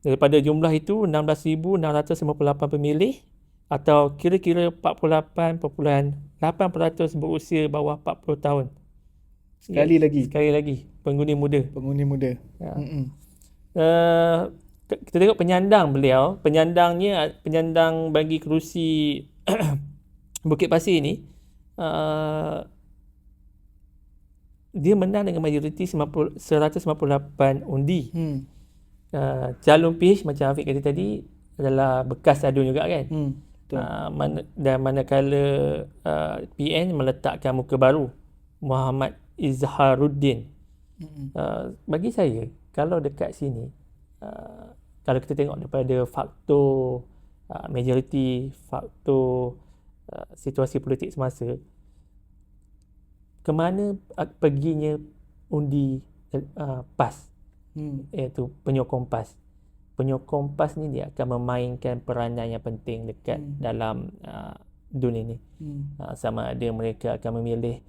Daripada jumlah itu 16,658 pemilih atau kira-kira 48.8% berusia bawah 40 tahun. Sekali lagi pengundi muda. Ya. Kita tengok penyandang beliau, penyandang bagi kerusi Bukit Pasir ni, dia menang dengan majoriti 198 undi. Calon PH macam Afiq kata tadi adalah bekas adun juga kan. Dan manakala PN meletakkan muka baru Muhammad Izharuddin. Bagi saya kalau dekat sini, kalau kita tengok daripada faktor majoriti, faktor situasi politik semasa, ke mana perginya undi PAS, iaitu penyokong PAS. Penyokong PAS ni dia akan memainkan peranan yang penting dekat dalam DUN ini. Sama ada mereka akan memilih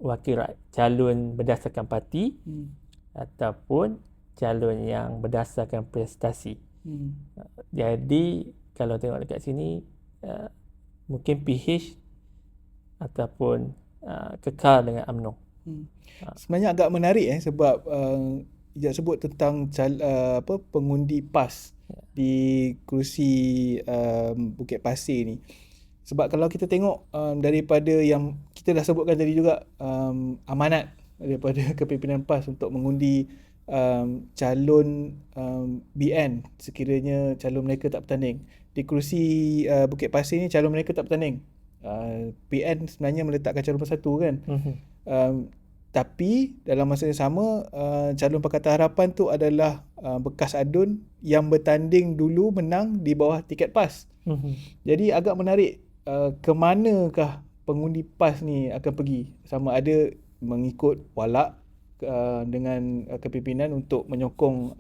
wakil calon berdasarkan parti ataupun calon yang berdasarkan prestasi. Jadi kalau tengok dekat sini, mungkin PH ataupun kekal dengan UMNO. Sebenarnya agak menarik sebab Ijat sebut tentang pengundi PAS di kerusi Bukit Pasir ni. Sebab kalau kita tengok daripada yang kita dah sebutkan tadi juga, amanat daripada kepimpinan PAS untuk mengundi calon BN sekiranya calon mereka tak bertanding. Di kerusi Bukit Pasir ni calon mereka tak bertanding. PN sebenarnya meletakkan calon bersatu kan. Tapi dalam masa yang sama, calon Pakatan Harapan tu adalah bekas adun yang bertanding dulu menang di bawah tiket PAS. Jadi agak menarik, ke manakah pengundi PAS ni akan pergi, sama ada mengikut walak dengan kepimpinan untuk menyokong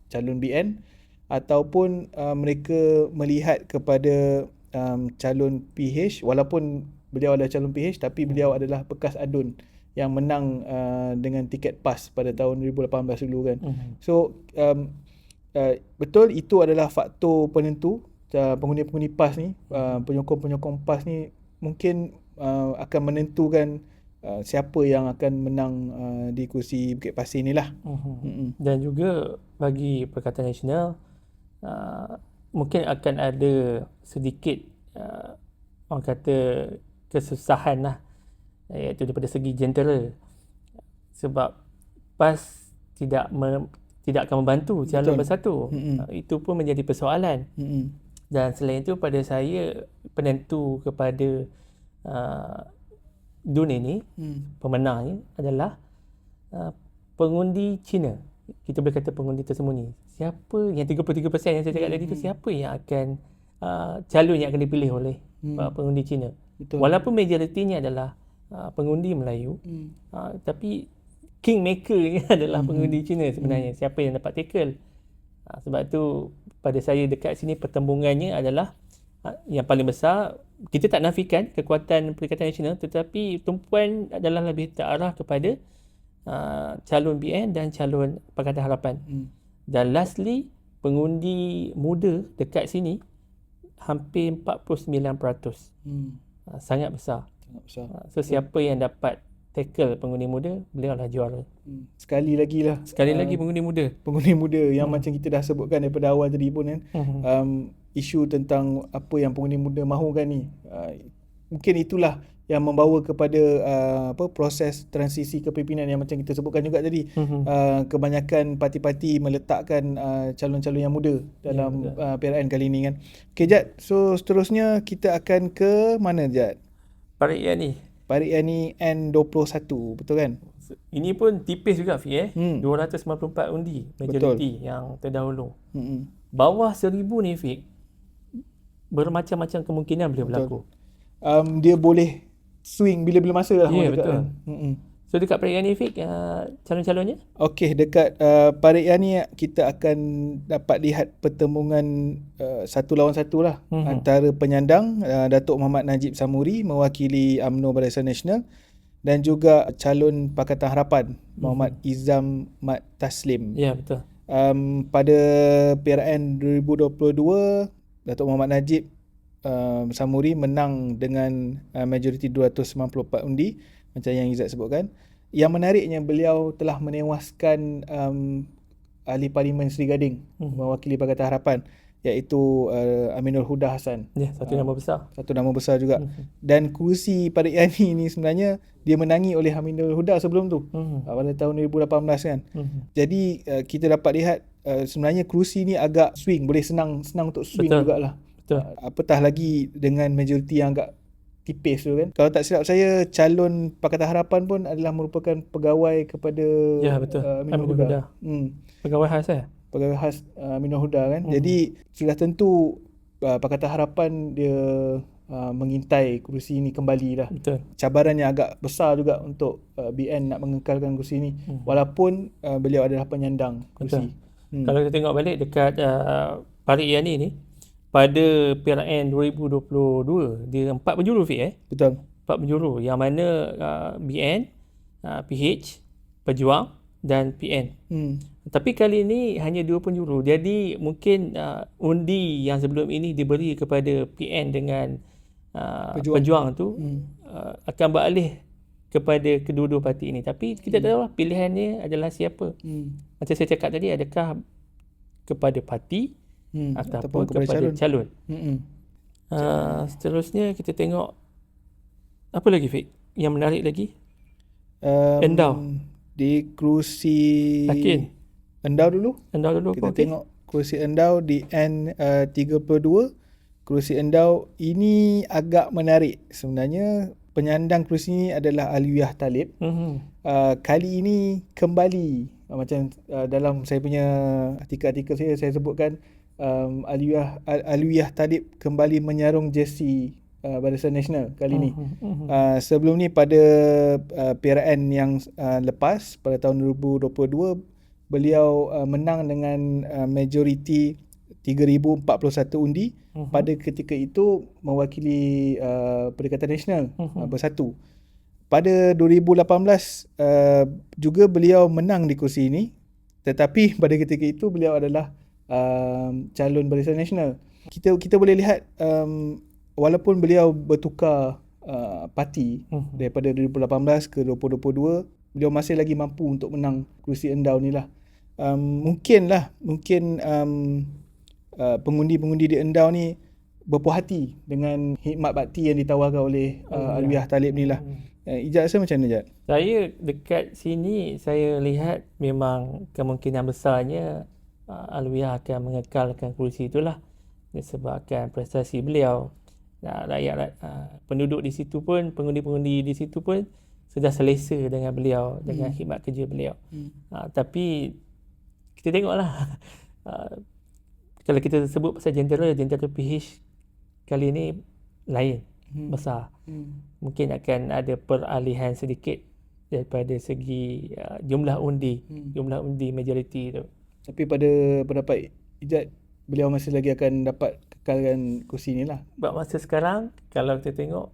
calon BN, ataupun mereka melihat kepada calon PH, walaupun beliau adalah calon PH tapi beliau adalah bekas adun yang menang dengan tiket PAS pada tahun 2018 dulu kan. So betul itu adalah faktor penentu. Pengundi-pengundi PAS ni, penyokong-penyokong PAS ni mungkin akan menentukan siapa yang akan menang di kursi Bukit Pasir ni lah. Dan juga bagi Perikatan Nasional, mungkin akan ada sedikit orang kata kesusahan lah, iaitu daripada segi jentera, sebab PAS tidak akan membantu calon bersatu. Itu pun menjadi persoalan. Dan selain itu, pada saya penentu kepada DUN ini, pemenangnya adalah pengundi Cina. Kita boleh kata pengundi tersembunyi. Siapa yang 33% yang saya cakap tadi tu, siapa yang akan calon yang akan dipilih oleh pengundi Cina. Betul. Walaupun majoritinya adalah pengundi Melayu, tapi kingmaker adalah pengundi Cina sebenarnya. Siapa yang dapat tackle. Sebab tu pada saya dekat sini pertembungannya adalah yang paling besar. Kita tak nafikan kekuatan Perikatan Nasional, tetapi tumpuan adalah lebih terarah kepada calon BN dan calon Pakatan Harapan. Dan lastly, pengundi muda dekat sini hampir 49%. Sangat besar. So siapa yang dapat tackle pengundi muda, beliau lah juara. Sekali lagi pengundi muda. Pengundi muda yang macam kita dah sebutkan daripada awal tadi pun kan. Isu tentang apa yang pengundi muda mahukan ni, mungkin itulah yang membawa kepada proses transisi kepimpinan yang macam kita sebutkan juga tadi. Kebanyakan parti-parti meletakkan calon-calon yang muda dalam PRN kali ni kan. Okay Jad, so seterusnya kita akan ke mana Jad? Parit Yani N21, betul kan? Ini pun tipis juga Fik 294 undi majoriti yang terdahulu. Bawah 1000 ni Fik, bermacam-macam kemungkinan boleh berlaku. Dia boleh swing bila-bila masa lah. Ya, betul. So dekat Parit Yani Fik, calon-calonnya? Okey, dekat Parit Yani kita akan dapat lihat pertembungan satu lawan satu lah, antara penyandang Datuk Muhammad Najib Samuri mewakili UMNO Barisan Nasional, dan juga calon Pakatan Harapan Muhammad Izam Mat Taslim. Ya, betul. Pada PRN 2022, Datuk Muhammad Najib Samuri menang dengan majoriti 294 undi macam yang Izzat sebutkan. Yang menariknya, beliau telah menewaskan ahli Parlimen Seri Gading mewakili Pakatan Harapan, iaitu Aminul Huda Hassan. Ya, satu nama besar. Satu nama besar juga. Dan kursi Parit Yani ni sebenarnya dia menangi oleh Aminul Huda sebelum tu, pada tahun 2018 kan. Jadi kita dapat lihat sebenarnya kursi ni agak swing, boleh senang untuk swing jugalah. Betul. Apatah lagi dengan majoriti yang agak tipis tu kan. Kalau tak silap saya, calon Pakatan Harapan pun adalah merupakan pegawai kepada Aminul Huda. Pegawai khas pegawai khas Aminul Huda kan. Jadi sudah tentu Pakatan Harapan dia mengintai kerusi ini kembali lah. Betul. Cabarannya agak besar juga untuk BN nak mengekalkan kerusi ini walaupun beliau adalah penyandang kerusi. Kalau kita tengok balik dekat Parik Yani ni, pada PRN 2022 dia 4 penjuru Betul. 4 penjuru yang mana BN, PH, Pejuang dan PN. Tapi kali ini hanya 2 penjuru. Jadi mungkin undi yang sebelum ini diberi kepada PN dengan Pejuang tu akan beralih kepada kedua-dua parti ini. Tapi kita tahu lah pilihannya adalah siapa. Macam saya cakap tadi, adakah kepada parti ataupun kepada calon. Seterusnya kita tengok apa lagi Fik yang menarik lagi. Endau di kerusi Endau dulu kita tengok kerusi Endau di N32. Kerusi Endau ini agak menarik sebenarnya. Penyandang kerusi ini adalah Alwiah Talib. Kali ini kembali macam dalam saya punya artikel-artikel saya sebutkan, Alwiah Talib kembali menyarung jersey Barisan Nasional kali ini. Sebelum ni pada PRN yang lepas pada tahun 2022 beliau menang dengan majoriti 3,041 undi. Pada ketika itu mewakili Perikatan Nasional Bersatu. Pada 2018 juga beliau menang di kursi ini, tetapi pada ketika itu beliau adalah calon Barisan Nasional. Kita boleh lihat walaupun beliau bertukar parti daripada 2018 ke 2022, beliau masih lagi mampu untuk menang kursi Endau ni lah. Mungkin pengundi-pengundi di Endau ni berpuas hati dengan khidmat bakti yang ditawarkan oleh Alwiah Talib ni lah. Ijaz rasa macam mana, Ijaz? Saya dekat sini saya lihat memang kemungkinan besarnya Alwiah akan mengekalkan kerusi itulah disebabkan prestasi beliau. Rakyat penduduk di situ pun, pengundi-pengundi di situ pun sudah selesa dengan beliau, dengan khidmat kerja beliau. Tapi kita tengoklah kalau kita sebut pasal Jenderal PH kali ini lain, besar. Mungkin akan ada peralihan sedikit daripada segi jumlah undi majoriti tu. Tapi pada pendapat Ijaz, beliau masih lagi akan dapat kekalkan kursi ni lah. Buat masa sekarang kalau kita tengok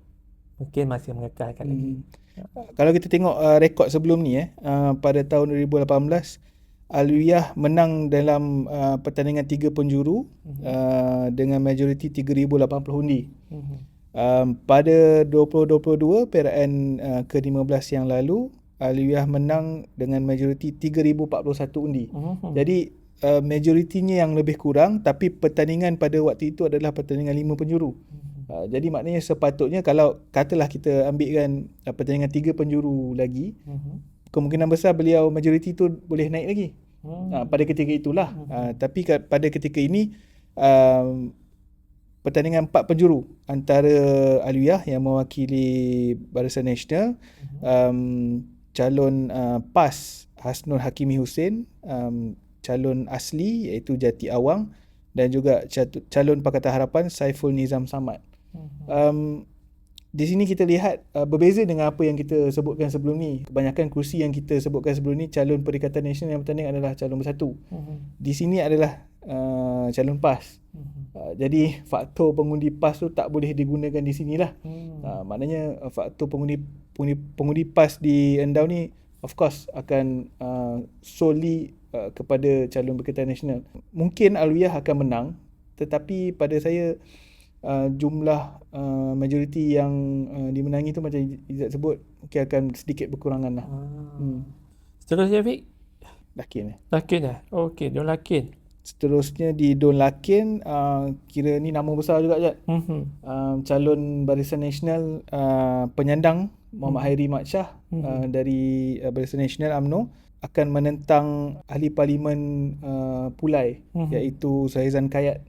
mungkin masih mengekalkan lagi. Kalau kita tengok rekod sebelum ni pada tahun 2018 Alwiah menang dalam pertandingan 3 penjuru dengan majoriti 3,080 undi. Pada 2022 PRN ke-15 yang lalu Alwiah menang dengan majoriti 3,041 undi. Jadi majoritinya yang lebih kurang, tapi pertandingan pada waktu itu adalah pertandingan 5 penjuru. Jadi maknanya sepatutnya kalau katalah kita ambilkan pertandingan 3 penjuru lagi, kemungkinan besar beliau majoriti tu boleh naik lagi. Pada ketika itulah. Tapi pada ketika ini pertandingan 4 penjuru antara Alwiah yang mewakili Barisan Nasional, calon PAS Hasnul Hakimi Hussein, calon asli iaitu Jati Awang, dan juga calon Pakatan Harapan Saiful Nizam Samad. Di sini kita lihat berbeza dengan apa yang kita sebutkan sebelum ni. Kebanyakan kursi yang kita sebutkan sebelum ni calon Perikatan Nasional yang bertanding adalah calon Bersatu. Di sini adalah calon PAS. Jadi faktor pengundi PAS tu tak boleh digunakan di sinilah. Maknanya faktor pengundi PAS di Endau ni of course akan solely kepada calon Perikatan Nasional. Mungkin Alwiah akan menang, tetapi pada saya jumlah majoriti yang dimenangi tu macam Izzat sebut mungkin akan sedikit berkurangan lah. Seterusnya Fik? Lakin lah. Okey, Don Lakin. Seterusnya di Don Lakin, kira ni nama besar juga Jad. Calon Barisan Nasional penyandang Muhammad Hairi Mat Shah dari Barisan Nasional UMNO akan menentang ahli parlimen Pulai iaitu Suhaizan Kayat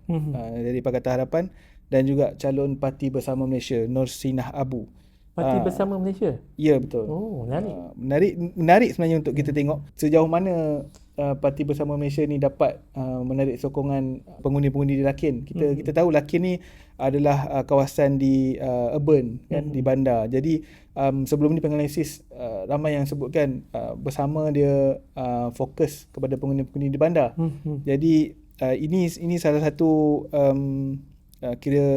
dari Pakatan Harapan, dan juga calon Parti Bersama Malaysia Nur Sinah Abu. Parti Bersama Malaysia? Ya, betul. Oh, menarik. Menarik sebenarnya untuk kita tengok sejauh mana Parti Bersama Malaysia ni dapat menarik sokongan pengundi-pengundi di Lakin. Kita tahu Lakin ni adalah kawasan di urban kan, di bandar. Jadi sebelum ni penganalisis ramai yang sebutkan bersama dia fokus kepada pengundi-pengundi di bandar. Jadi ini salah satu kira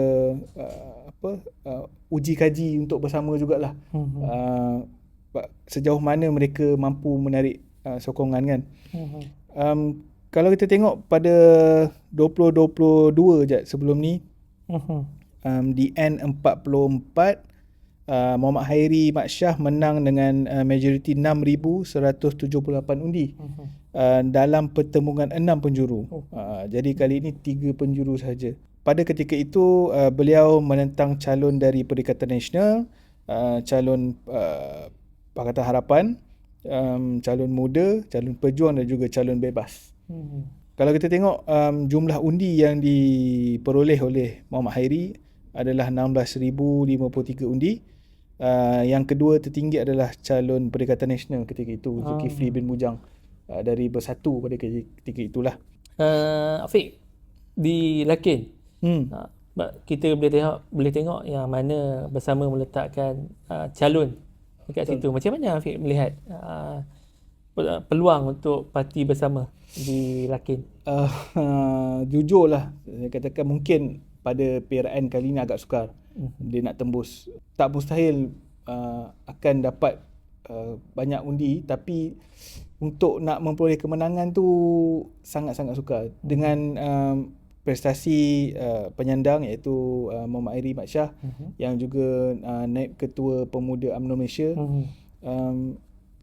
uji kaji untuk bersama jugalah. Sejauh mana mereka mampu menarik sokongan kan. Kalau kita tengok pada 2022 je sebelum ni, di N44, Muhammad Khairi Mat Shah menang dengan majoriti 6,178 undi dalam pertembungan 6 penjuru. Jadi kali ini 3 penjuru sahaja. Pada ketika itu beliau menentang calon dari Perikatan Nasional, calon Pakatan Harapan, calon muda, calon pejuang dan juga calon bebas. Kalau kita tengok jumlah undi yang diperoleh oleh Muhammad Khairi adalah 16,053 undi. Yang kedua tertinggi adalah calon Perikatan Nasional ketika itu, Zulkifli bin Mujang dari Bersatu pada ketika itulah. Afiq, di Lakin kita boleh tengok yang mana Bersama meletakkan calon dekat situ. Macam mana Afiq melihat peluang untuk parti Bersama di Lakin? Jujurlah, saya katakan mungkin pada PRN kali ini agak sukar. Dia nak tembus. Tak mustahil akan dapat banyak undi, tapi untuk nak memperoleh kemenangan tu sangat-sangat sukar. Dengan prestasi penyandang iaitu Muhammad Khairi Mat Shah yang juga naib ketua Pemuda UMNO Malaysia,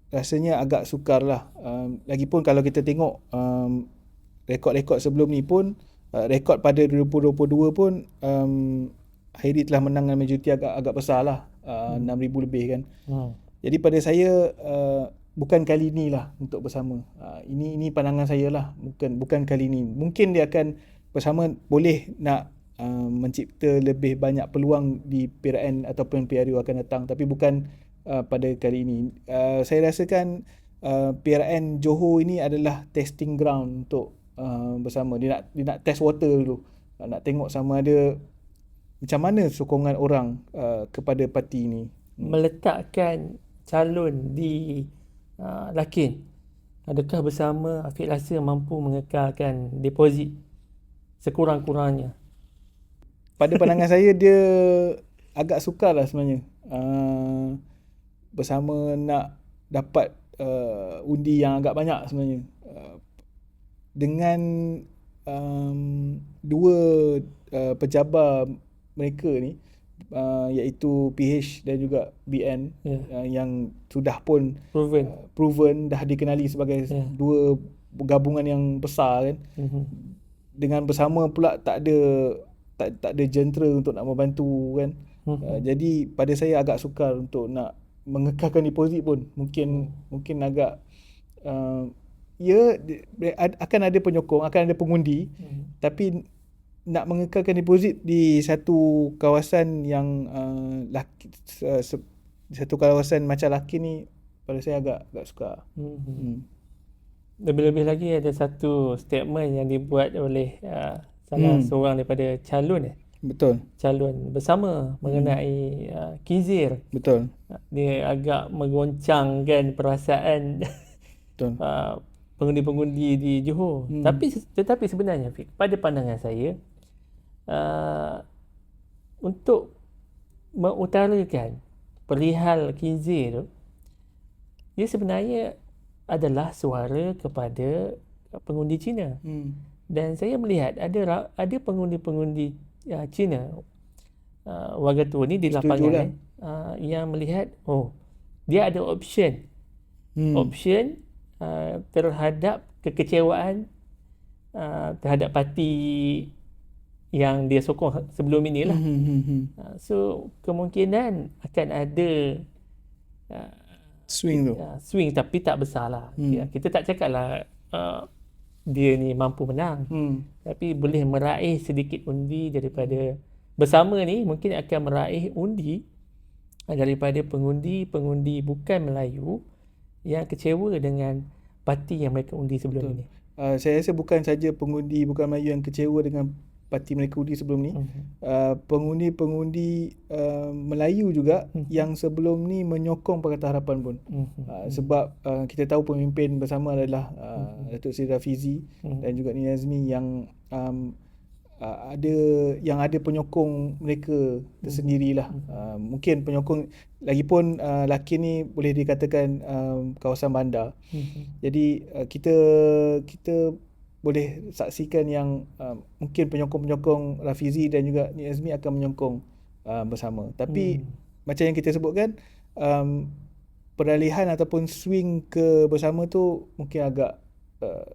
rasanya agak sukar lah. Lagipun kalau kita tengok rekod-rekod sebelum ni pun, rekod pada 2022 pun Khairi telah menang dengan majoriti agak besar lah, 6,000 lebih kan. Jadi pada saya bukan kali ni lah untuk Bersama. Ini pandangan saya lah, bukan kali ni. Mungkin dia akan Bersama boleh nak mencipta lebih banyak peluang di PRN ataupun PRU akan datang, tapi bukan pada kali ini. Saya rasakan PRN Johor ini adalah testing ground untuk Bersama. Dia nak test water dulu, nak tengok sama ada macam mana sokongan orang kepada parti ini. Meletakkan calon di Lakin, adakah Bersama Afiq rasa mampu mengekalkan deposit sekurang-kurangnya? Pada pandangan saya dia agak sukar lah sebenarnya. Bersama nak dapat undi yang agak banyak sebenarnya. Dengan dua pejabat mereka ni, iaitu PH dan juga BN, yang sudah pun proven dah dikenali sebagai dua gabungan yang besar kan. Dengan Bersama pula tak ada jentera untuk nak membantu kan. Jadi pada saya agak sukar untuk nak mengekalkan deposit pun. Mungkin agak akan ada penyokong, akan ada pengundi, tapi nak mengekalkan deposit di satu kawasan yang satu kawasan macam Lakin ni, pada saya agak sukar. Lebih-lebih lagi ada satu statement yang dibuat oleh salah seorang daripada calon calon Bersama mengenai Kizir. Betul. Dia agak menggoncangkan perasaan pengundi-pengundi di Johor. Tetapi sebenarnya pada pandangan saya, untuk mengutarakan perihal Kizir tu, dia sebenarnya adalah suara kepada pengundi Cina. Dan saya melihat ada pengundi-pengundi Cina, warga tua ni di lapangan yang melihat dia ada option terhadap kekecewaan terhadap parti yang dia sokong sebelum inilah. So kemungkinan akan ada swing, tapi tak besar lah. Kita tak cakap lah dia ni mampu menang, tapi boleh meraih sedikit undi daripada Bersama ni. Mungkin akan meraih undi daripada pengundi bukan Melayu yang kecewa dengan parti yang mereka undi sebelum ini. Saya rasa bukan saja pengundi bukan Melayu yang kecewa dengan parti mereka undi sebelum ni. Pengundi-pengundi Melayu juga yang sebelum ni menyokong Pakatan Harapan pun. Sebab kita tahu pemimpin bersama adalah Datuk Seri Rafizi dan juga Nini Azmi yang ada penyokong mereka tersendirilah. Mungkin penyokong lagipun Lakin ni boleh dikatakan kawasan bandar. Jadi kita boleh saksikan yang mungkin penyokong-penyokong Rafizi dan juga Nini Azmi akan menyokong bersama. Tapi macam yang kita sebutkan, peralihan ataupun swing ke bersama tu mungkin agak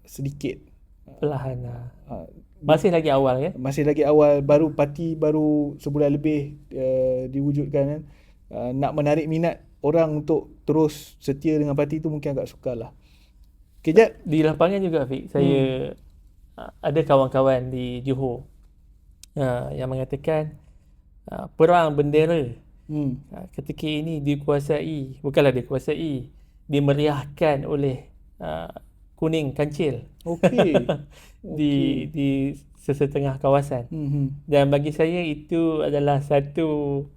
sedikit perlahan lah. Masih lagi awal kan? Masih lagi awal, parti baru sebulan lebih diwujudkan kan. Nak menarik minat orang untuk terus setia dengan parti tu mungkin agak sukar lah. Kejap di lapangan juga Fik, saya ada kawan-kawan di Johor yang mengatakan perang bendera ketika ini dimeriahkan oleh kuning kancil di sesetengah kawasan. Dan bagi saya itu adalah satu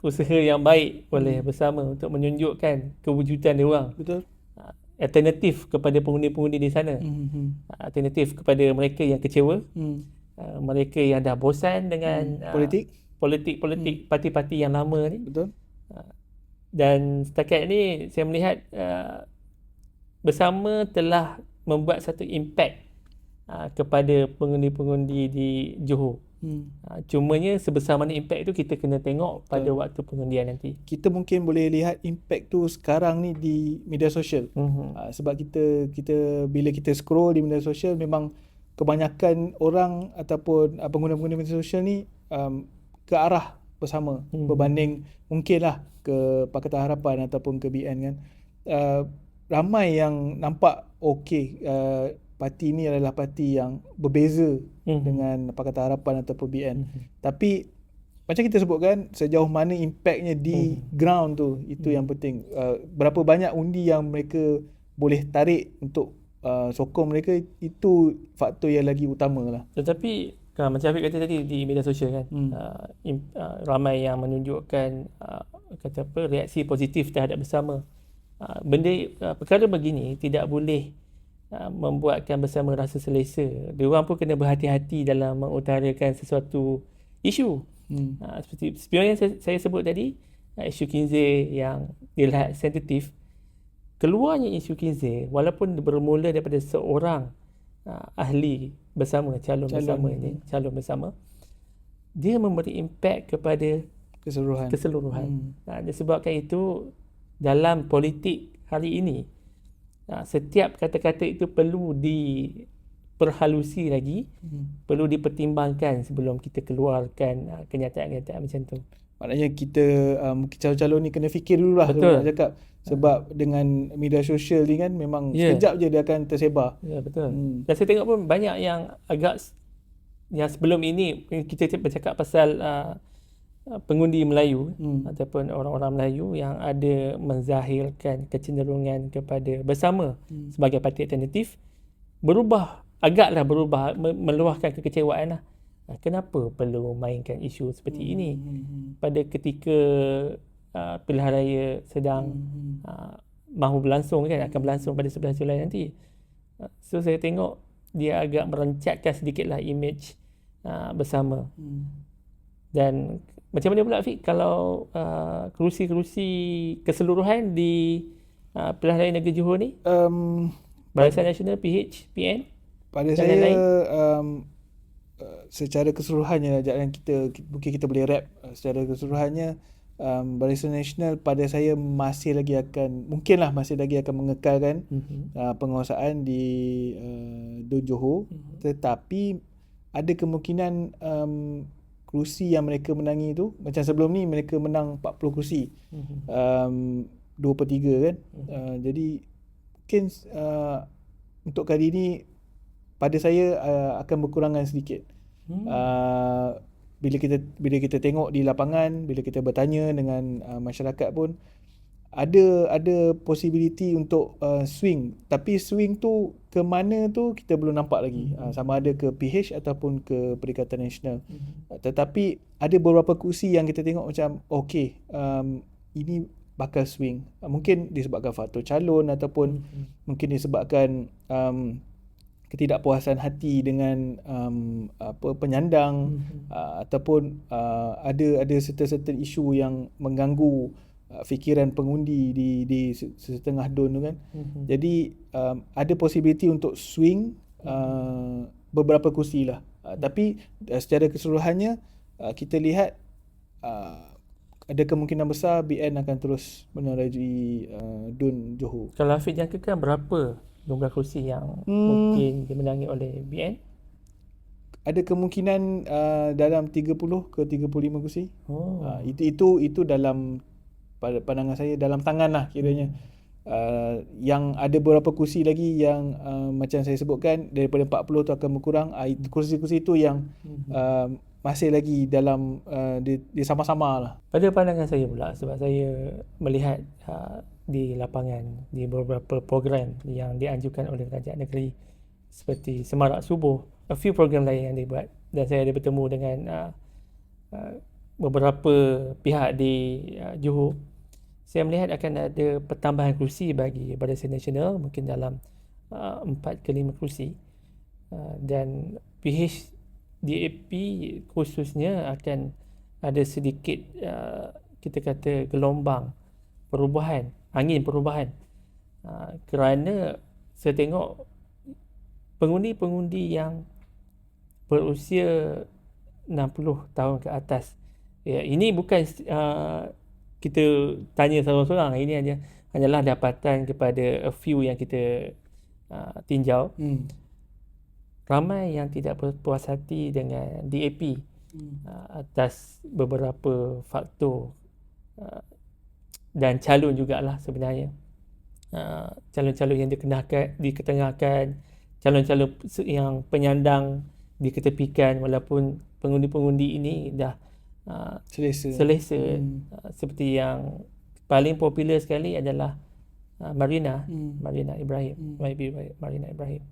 usaha yang baik oleh bersama untuk menunjukkan kewujudan dia orang. Betul. Alternatif kepada pengundi-pengundi di sana. Alternatif kepada mereka yang kecewa, mereka yang dah bosan dengan politik parti-parti yang lama ni. Betul. Dan setakat ni saya melihat bersama telah membuat satu impact kepada pengundi-pengundi di Johor. Cumanya sebesar mana impact tu kita kena tengok pada waktu pengundian nanti. Kita mungkin boleh lihat impact tu sekarang ni di media sosial. Sebab kita bila kita scroll di media sosial, memang kebanyakan orang ataupun pengguna-pengguna media sosial ni ke arah bersama berbanding mungkinlah ke Pakatan Harapan ataupun ke BN kan. Ramai yang nampak parti ni adalah parti yang berbeza dengan Pakatan Harapan ataupun BN. Tapi macam kita sebutkan, sejauh mana impactnya di ground tu, itu yang penting. Berapa banyak undi yang mereka boleh tarik untuk sokong mereka, itu faktor yang lagi utama lah. Tetapi macam Afiq kata tadi di media sosial kan, ramai yang menunjukkan reaksi positif terhadap bersama. Perkara begini tidak boleh membuatkan bersama rasa selesa. Diorang pun kena berhati-hati dalam mengutarakan sesuatu isu. Seperti yang saya sebut tadi, isu Kinzeh yang dilihat sensitif. Keluarnya isu Kinzeh, walaupun bermula daripada seorang ahli bersama, calon bersama, dia memberi impak kepada keseluruhan. Disebabkan itu, dalam politik hari ini, setiap kata-kata itu perlu diperhalusi lagi, perlu dipertimbangkan sebelum kita keluarkan kenyataan-kenyataan macam tu. Maknanya kita calon-calon ni kena fikir dulu lah. Betul. Cakap. Sebab dengan media sosial ni kan memang sekejap je dia akan tersebar. Ya, betul. Dan saya tengok pun banyak yang yang sebelum ini kita bercakap pasal pengundi Melayu ataupun orang-orang Melayu yang ada menzahirkan kecenderungan kepada bersama sebagai parti alternatif, agaklah berubah, meluahkan kekecewaan lah. Kenapa perlu mainkan isu seperti ini pada ketika pilihan raya sedang mahu berlangsung kan, akan berlangsung pada 11 Julai nanti. So saya tengok dia agak merencatkan sedikitlah image bersama. Dan macam mana pula Afiq kalau kerusi-kerusi keseluruhan di pilihan raya negeri Johor ni? Barisan Nasional, PH, PN? Pada saya secara keseluruhannya, mungkin kita boleh wrap secara keseluruhannya, Barisan Nasional pada saya masih lagi akan mengekalkan penguasaan di Dun Johor, tetapi ada kemungkinan kerusi yang mereka menangi tu, macam sebelum ni mereka menang 40 kerusi, 2/3 kan. Jadi mungkin untuk kali ni pada saya akan berkurangan sedikit. Bila kita tengok di lapangan, bila kita bertanya dengan masyarakat pun, ada possibility untuk swing, tapi swing tu ke mana tu kita belum nampak lagi. Sama ada ke PH ataupun ke Perikatan Nasional. Tetapi ada beberapa kursi yang kita tengok macam okey, ini bakal swing. Mungkin disebabkan faktor calon ataupun mungkin disebabkan ketidakpuasan hati dengan penyandang, ataupun ada certain isu yang mengganggu fikiran pengundi di setengah DUN tu kan. Jadi ada possibility untuk swing beberapa kursi lah. Tapi secara keseluruhannya kita lihat ada kemungkinan besar BN akan terus menerajui DUN Johor. Kalau Hafiz jangkakan berapa jumlah kursi yang mungkin dimenangi oleh BN? Ada kemungkinan dalam 30 ke 35 kursi. Itu dalam pada pandangan saya, dalam tangan lah kiranya. Yang ada beberapa kursi lagi yang macam saya sebutkan, daripada 40 tu akan berkurang. Kursi-kursi itu yang masih lagi dalam dia sama-sama lah. Pada pandangan saya pula, sebab saya melihat di lapangan, di beberapa program yang dianjurkan oleh kerajaan negeri seperti Semarak Subuh, a few program lain yang dibuat, dan saya ada bertemu dengan beberapa pihak di Johor. Saya melihat akan ada pertambahan kursi bagi Barisan Nasional, mungkin dalam 4 ke 5 kursi, dan PHDAP khususnya akan ada sedikit kita kata gelombang perubahan, angin perubahan, kerana saya tengok pengundi-pengundi yang berusia 60 tahun ke atas, ini bukan kita tanya seorang-seorang, ini hanyalah dapatan kepada a few yang kita tinjau. Ramai yang tidak berpuas hati dengan DAP atas beberapa faktor, dan calon jugalah sebenarnya. Calon-calon yang diketengahkan, calon-calon yang penyandang diketepikan, walaupun pengundi-pengundi ini dah selesa. Seperti yang paling popular sekali adalah Marina Ibrahim, Marina Ibrahim.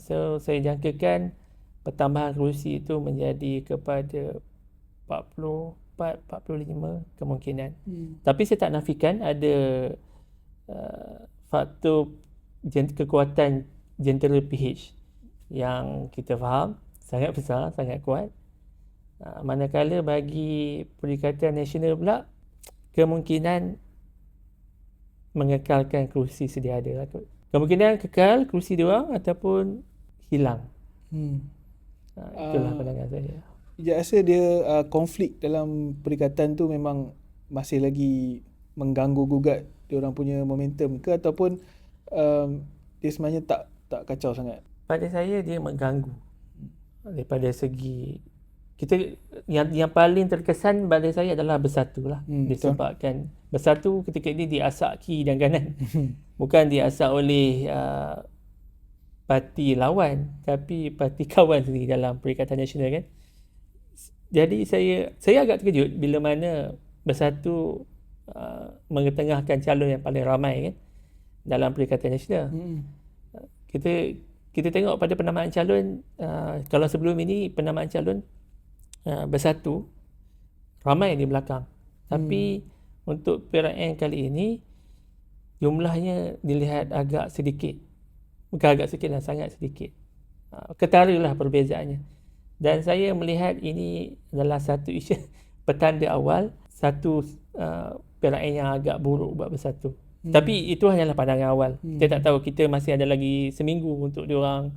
So saya jangkakan pertambahan kerusi itu menjadi kepada 44-45 kemungkinan. Tapi saya tak nafikan ada faktor kekuatan jentera PH yang kita faham sangat besar, sangat kuat. Manakala bagi Perikatan Nasional pula, kemungkinan mengekalkan kerusi sedia ada. Kemungkinan kekal kerusi diorang ataupun hilang. Itulah pandangan saya. Saya rasa dia konflik dalam perikatan tu memang masih lagi mengganggu gugat diorang punya momentum ke, ataupun dia sebenarnya tak kacau sangat. Pada saya dia mengganggu daripada segi kita, yang paling terkesan pada saya adalah Bersatu lah. Disebabkan Bersatu ketika ini diasak kiri dan kanan. Bukan diasak oleh parti lawan, tapi parti kawan sendiri dalam Perikatan Nasional kan. Jadi saya agak terkejut bila mana Bersatu mengetengahkan calon yang paling ramai kan dalam Perikatan Nasional. Kita tengok pada penamaan calon, kalau sebelum ini penamaan calon Bersatu ramai di belakang, tapi untuk PRN kali ini jumlahnya dilihat agak sedikit, bukan agak sedikit lah, sangat sedikit. Ketaralah perbezaannya, dan saya melihat ini adalah satu isu petanda awal satu PRN yang agak buruk buat Bersatu. Tapi itu hanyalah pandangan awal. Kita tak tahu, kita masih ada lagi seminggu untuk diorang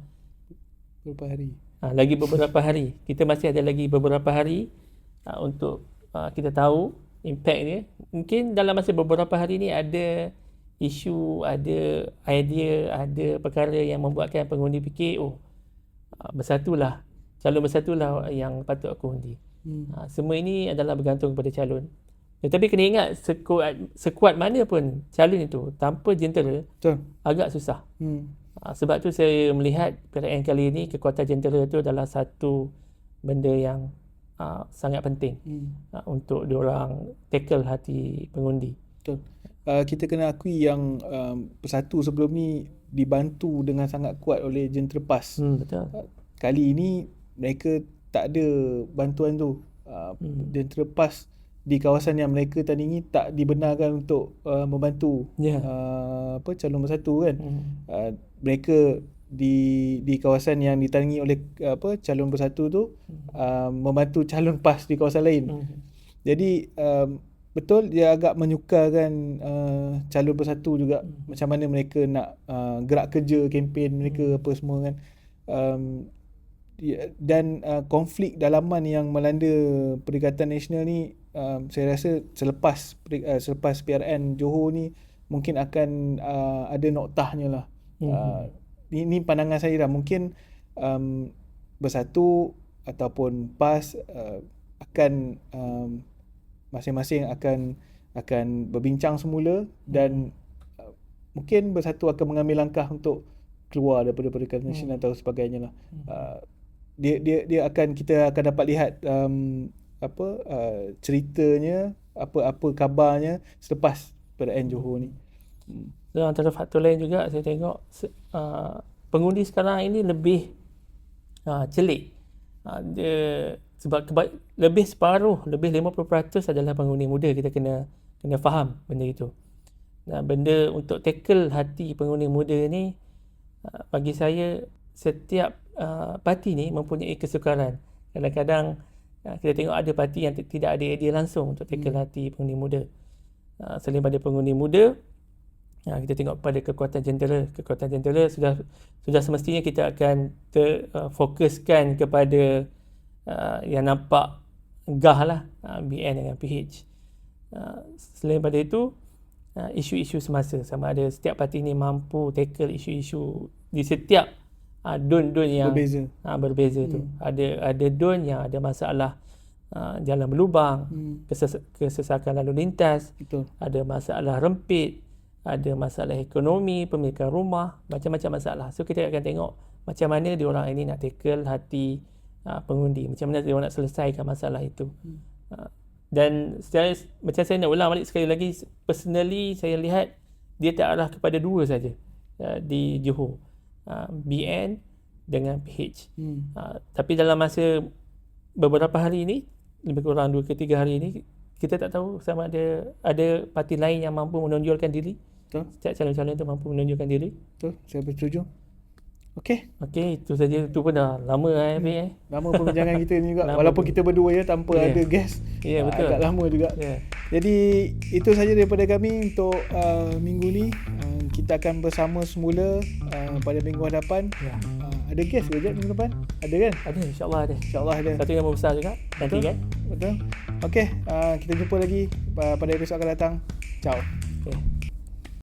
beberapa hari. Lagi beberapa hari. Kita masih ada lagi beberapa hari untuk kita tahu impact dia. Mungkin dalam masa beberapa hari ni ada isu, ada idea, ada perkara yang membuatkan pengundi fikir, Bersatulah, calon Bersatulah yang patut aku undi. Semua ini adalah bergantung kepada calon. Tetapi kena ingat, sekuat mana pun calon itu tanpa jentera, agak susah. Sebab tu saya melihat PRN kali ini kekuatan jentera itu adalah satu benda yang sangat penting untuk diorang tackle hati pengundi. kita kena akui yang Bersatu sebelum ni dibantu dengan sangat kuat oleh jentera PAS. Betul. Kali ini mereka tak ada bantuan tu. Jentera PAS di kawasan yang mereka tandingi tak dibenarkan untuk membantu calon bersatu kan. Mereka di kawasan yang ditandingi oleh calon bersatu tu membantu calon PAS di kawasan lain. Jadi betul dia agak menyukarkan calon bersatu juga macam mana mereka nak gerak kerja kempen mereka apa semua kan. Dan konflik dalaman yang melanda Perikatan Nasional ni saya rasa selepas PRN Johor ni mungkin akan ada noktahnya lah. Ini pandangan saya dah. Mungkin Bersatu ataupun PAS akan masing-masing akan berbincang semula dan mungkin Bersatu akan mengambil langkah untuk keluar daripada Perikatan Nasional atau sebagainya lah. Kita akan dapat lihat ceritanya, apa kabarnya selepas PRN Johor ni. Dan antara faktor lain juga saya tengok pengundi sekarang ini lebih celik. Sebab lebih separuh, lebih 50% adalah pengundi muda. Kita kena faham benda itu. Dan benda untuk tackle hati pengundi muda ni, bagi saya setiap parti ni mempunyai kesukaran. Kadang-kadang kita tengok ada parti yang tidak ada idea langsung untuk tackle hati pengundi muda. Selain pada pengundi muda, kita tengok pada kekuatan jentera. Kekuatan jentera sudah semestinya kita akan fokuskan kepada yang nampak gah lah, BN dengan PH. Selain pada itu, isu-isu semasa, sama ada setiap parti ni mampu tackle isu-isu di setiap don-don yang berbeza tu. Ada don yang ada masalah jalan berlubang, kesesakan lalu lintas, betul. Ada masalah rempit, ada masalah ekonomi, pemilikan rumah, macam-macam masalah. So kita akan tengok macam mana diorang ini nak tackle hati pengundi, macam mana diorang nak selesaikan masalah itu. Dan macam saya nak ulang balik sekali lagi, personally saya lihat dia tak arah kepada dua saja di Johor, BN dengan PH. Tapi dalam masa beberapa hari ini, lebih kurang 2 ke 3 hari ini, kita tak tahu sama ada parti lain yang mampu menonjolkan diri. Betul. Setiap calon-calon itu mampu menonjolkan diri. Betul, saya bersetuju. Okey, itu saja. Itu pun dah lama lama perbincangan kita ni juga. Walaupun kita berdua tanpa ada guest. Betul. Agak lama juga. Jadi itu saja daripada kami untuk minggu ni. Kita akan bersama semula pada minggu hadapan. Ada guest ke minggu depan? Ada kan? Ada, insya-Allah ada. Satu yang besar juga nanti kan. Betul. Okey, kita jumpa lagi pada episod akan datang. Ciao. Okay.